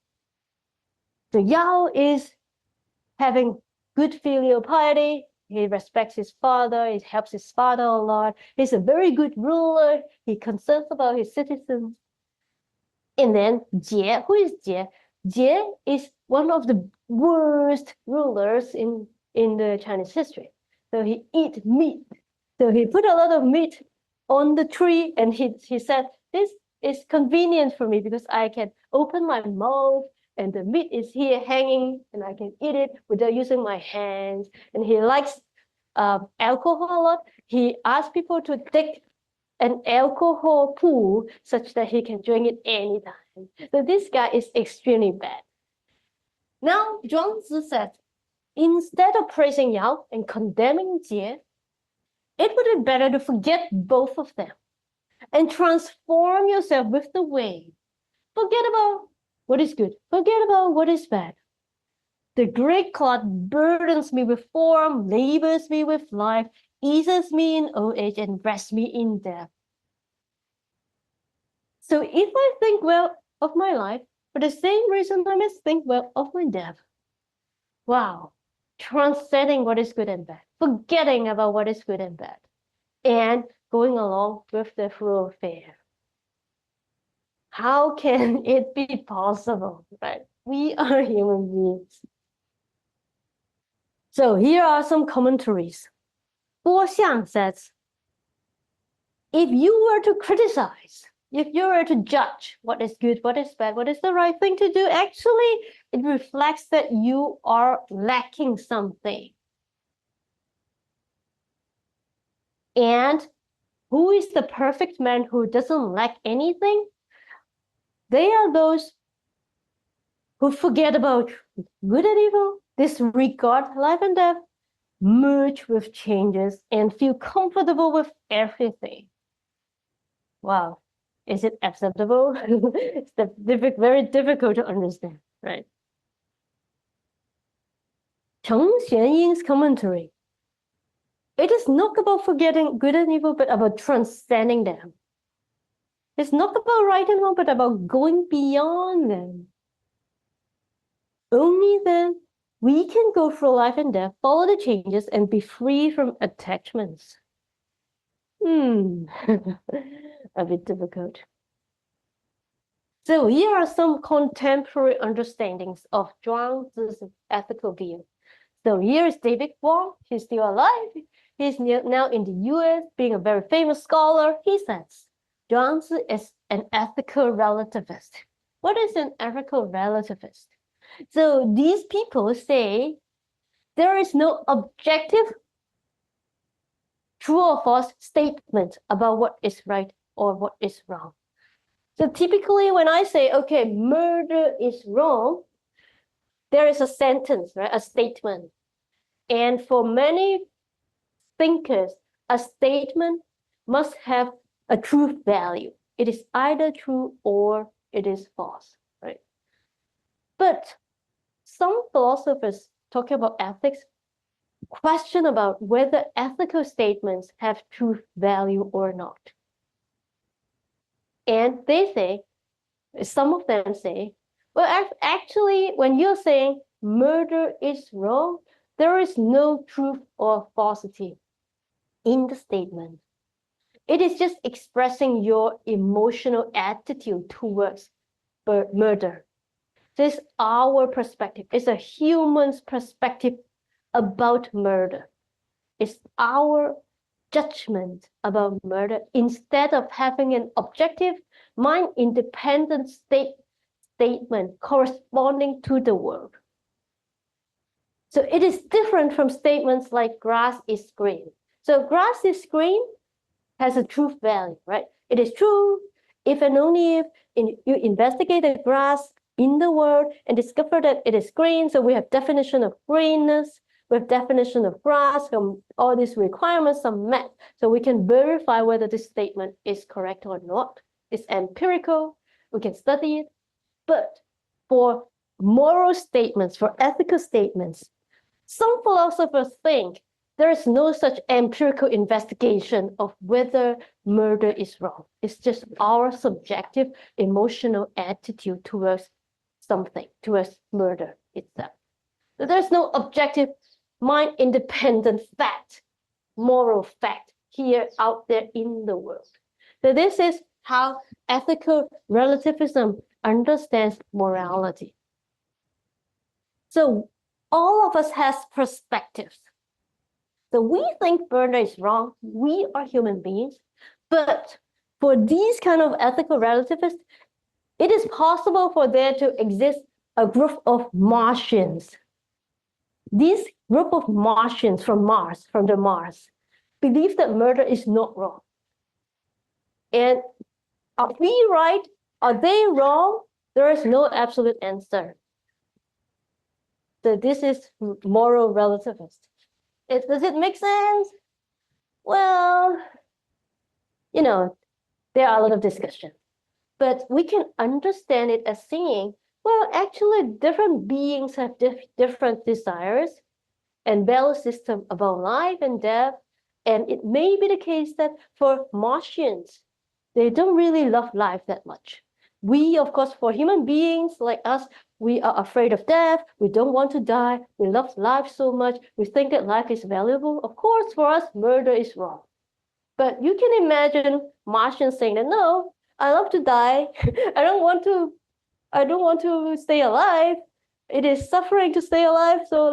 So Yao is having good filial piety. He respects his father. He helps his father a lot. He's a very good ruler. He concerns about his citizens. And then Jie, who is Jie? Jie is one of the worst rulers in the Chinese history. So he eats meat. So he put a lot of meat on the tree, and he said, this is convenient for me because I can open my mouth and the meat is here hanging and I can eat it without using my hands. And he likes alcohol a lot. He asks people to take an alcohol pool such that he can drink it anytime. So this guy is extremely bad. Now, Zhuangzi said, instead of praising Yao and condemning Jie, it would be better to forget both of them and transform yourself with the wave. Forget about what is good. Forget about what is bad. The great cloud burdens me with form, labors me with life, eases me in old age, and rests me in death. So if I think well of my life, for the same reason I must think well of my death. Wow, transcending what is good and bad, forgetting about what is good and bad, and going along with the flow of affair. How can it be possible, right? We are human beings. So here are some commentaries. Bo Xiang says, if you were to criticize, if you were to judge what is good, what is bad, what is the right thing to do, actually, it reflects that you are lacking something. And who is the perfect man who doesn't lack anything? They are those who forget about good and evil, disregard life and death, merge with changes, and feel comfortable with everything. Wow, is it acceptable? It's very difficult to understand, right? Cheng Xuanying's commentary. It is not about forgetting good and evil, but about transcending them. It's not about right and wrong, but about going beyond them. Only then we can go through life and death, follow the changes, and be free from attachments. A bit difficult. So here are some contemporary understandings of Zhuangzi's ethical view. So here is David Wong. He's still alive. He's now in the US, being a very famous scholar. He says, Zhuangzi is an ethical relativist. What is an ethical relativist? So these people say there is no objective true or false statement about what is right or what is wrong. So typically when I say, okay, murder is wrong, there is a sentence, right? A statement. And for many thinkers, a statement must have a truth value. It is either true or it is false, right? But some philosophers talking about ethics question about whether ethical statements have truth value or not. And they say, some of them say, well, actually, when you're saying murder is wrong, there is no truth or falsity in the statement. It is just expressing your emotional attitude towards murder. This is our perspective. It's a human's perspective about murder. It's our judgment about murder instead of having an objective, mind-independent statement corresponding to the world. So it is different from statements like grass is green. So grass is green has a truth value, right? It is true if and only if you investigate the grass in the world and discover that it is green. So we have definition of greenness, we have definition of grass, all these requirements are met. So we can verify whether this statement is correct or not. It's empirical, we can study it. But for moral statements, for ethical statements, some philosophers think there is no such empirical investigation of whether murder is wrong. It's just our subjective emotional attitude towards something, towards murder itself. So there's no objective, mind-independent fact, moral fact here out there in the world. So this is how ethical relativism understands morality. So all of us has perspectives. So we think murder is wrong. We are human beings. But for these kind of ethical relativists, it is possible for there to exist a group of Martians. This group of Martians from Mars, believe that murder is not wrong. And are we right? Are they wrong? There is no absolute answer. So this is moral relativist. Does it make sense? Well, you know, there are a lot of discussion, but we can understand it as saying, well, actually, different beings have different desires and value system about life and death. And it may be the case that for Martians, they don't really love life that much. We, of course, for human beings like us, we are afraid of death. We don't want to die. We love life so much. We think that life is valuable. Of course, for us, murder is wrong. But you can imagine Martians saying that, no, I love to die. I don't want to stay alive. It is suffering to stay alive. So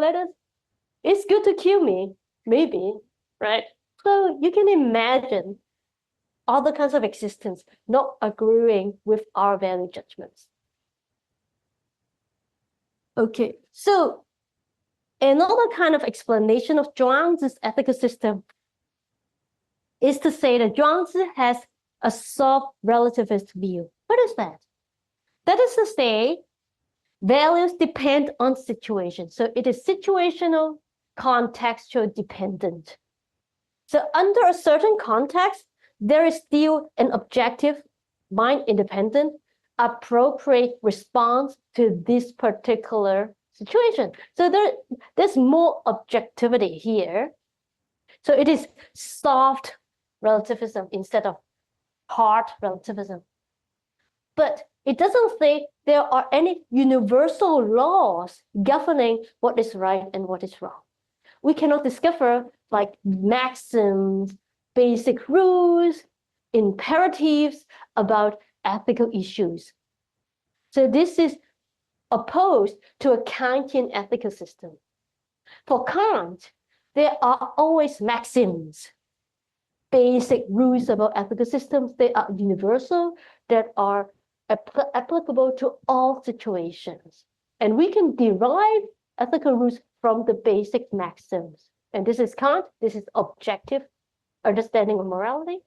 it's good to kill me, maybe, right? So you can imagine other kinds of existence not agreeing with our value judgments. Okay, so another kind of explanation of Zhuangzi's ethical system is to say that Zhuangzi has a soft relativist view. What is that? That is to say, values depend on situation. So it is situational, contextual dependent. So under a certain context, there is still an objective, mind-independent, appropriate response to this particular situation. So there's more objectivity here. So it is soft relativism instead of hard relativism. But it doesn't say there are any universal laws governing what is right and what is wrong. We cannot discover like maxims, basic rules, imperatives about ethical issues. So this is opposed to a Kantian ethical system. For Kant, there are always maxims, basic rules about ethical systems. They are universal, that are applicable to all situations. And we can derive ethical rules from the basic maxims. And this is Kant, this is objective understanding of morality.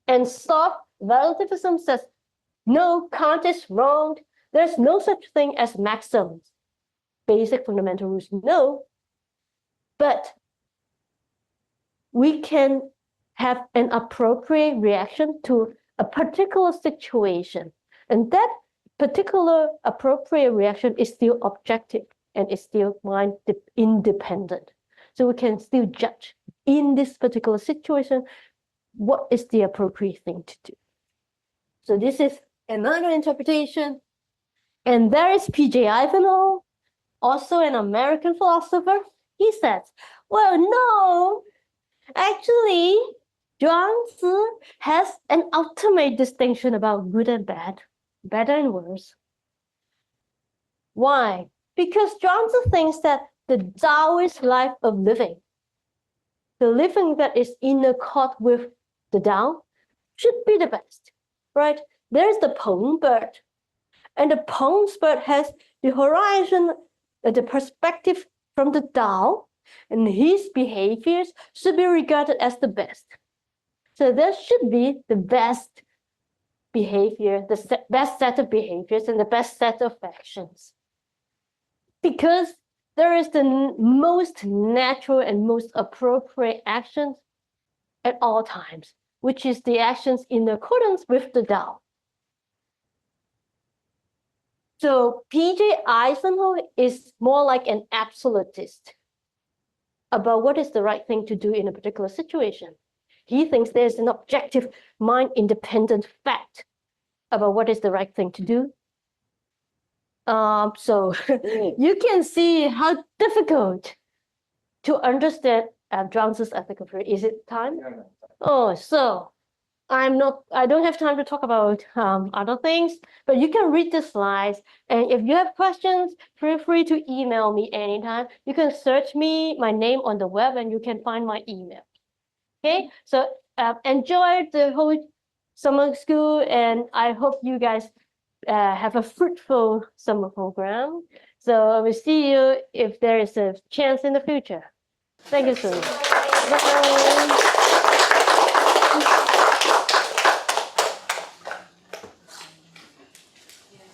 And soft relativism says, no, Kant is wrong. There's no such thing as maxims, basic fundamental rules, no. But we can have an appropriate reaction to a particular situation. And that particular appropriate reaction is still objective and is still mind independent. So we can still judge in this particular situation, what is the appropriate thing to do. So this is another interpretation. And there is P.J. Ivanhoe, also an American philosopher. He says, well, no, actually, Zhuangzi has an ultimate distinction about good and bad, better and worse. Why? Because Zhuangzi thinks that the Daoist life of living, the living that is in accord with the Tao, should be the best, right? There's the Peng bird, and the Peng bird has the horizon, the perspective from the Tao, and his behaviors should be regarded as the best. So there should be the best behavior, the best set of behaviors, and the best set of actions. Because there is the most natural and most appropriate actions at all times, which is the actions in accordance with the Tao. So P.J. Ivanhoe is more like an absolutist about what is the right thing to do in a particular situation. He thinks there's an objective, mind-independent fact about what is the right thing to do. So you can see how difficult to understand Zhuangzi's ethical theory. Is it time? Oh, so I don't have time to talk about other things, but you can read the slides. And if you have questions, feel free to email me anytime. You can search my name on the web, and you can find my email. Okay, so enjoy the whole summer school, and I hope you guys have a fruitful summer program. So I will see you if there is a chance in the future. Thank you so much. Bye.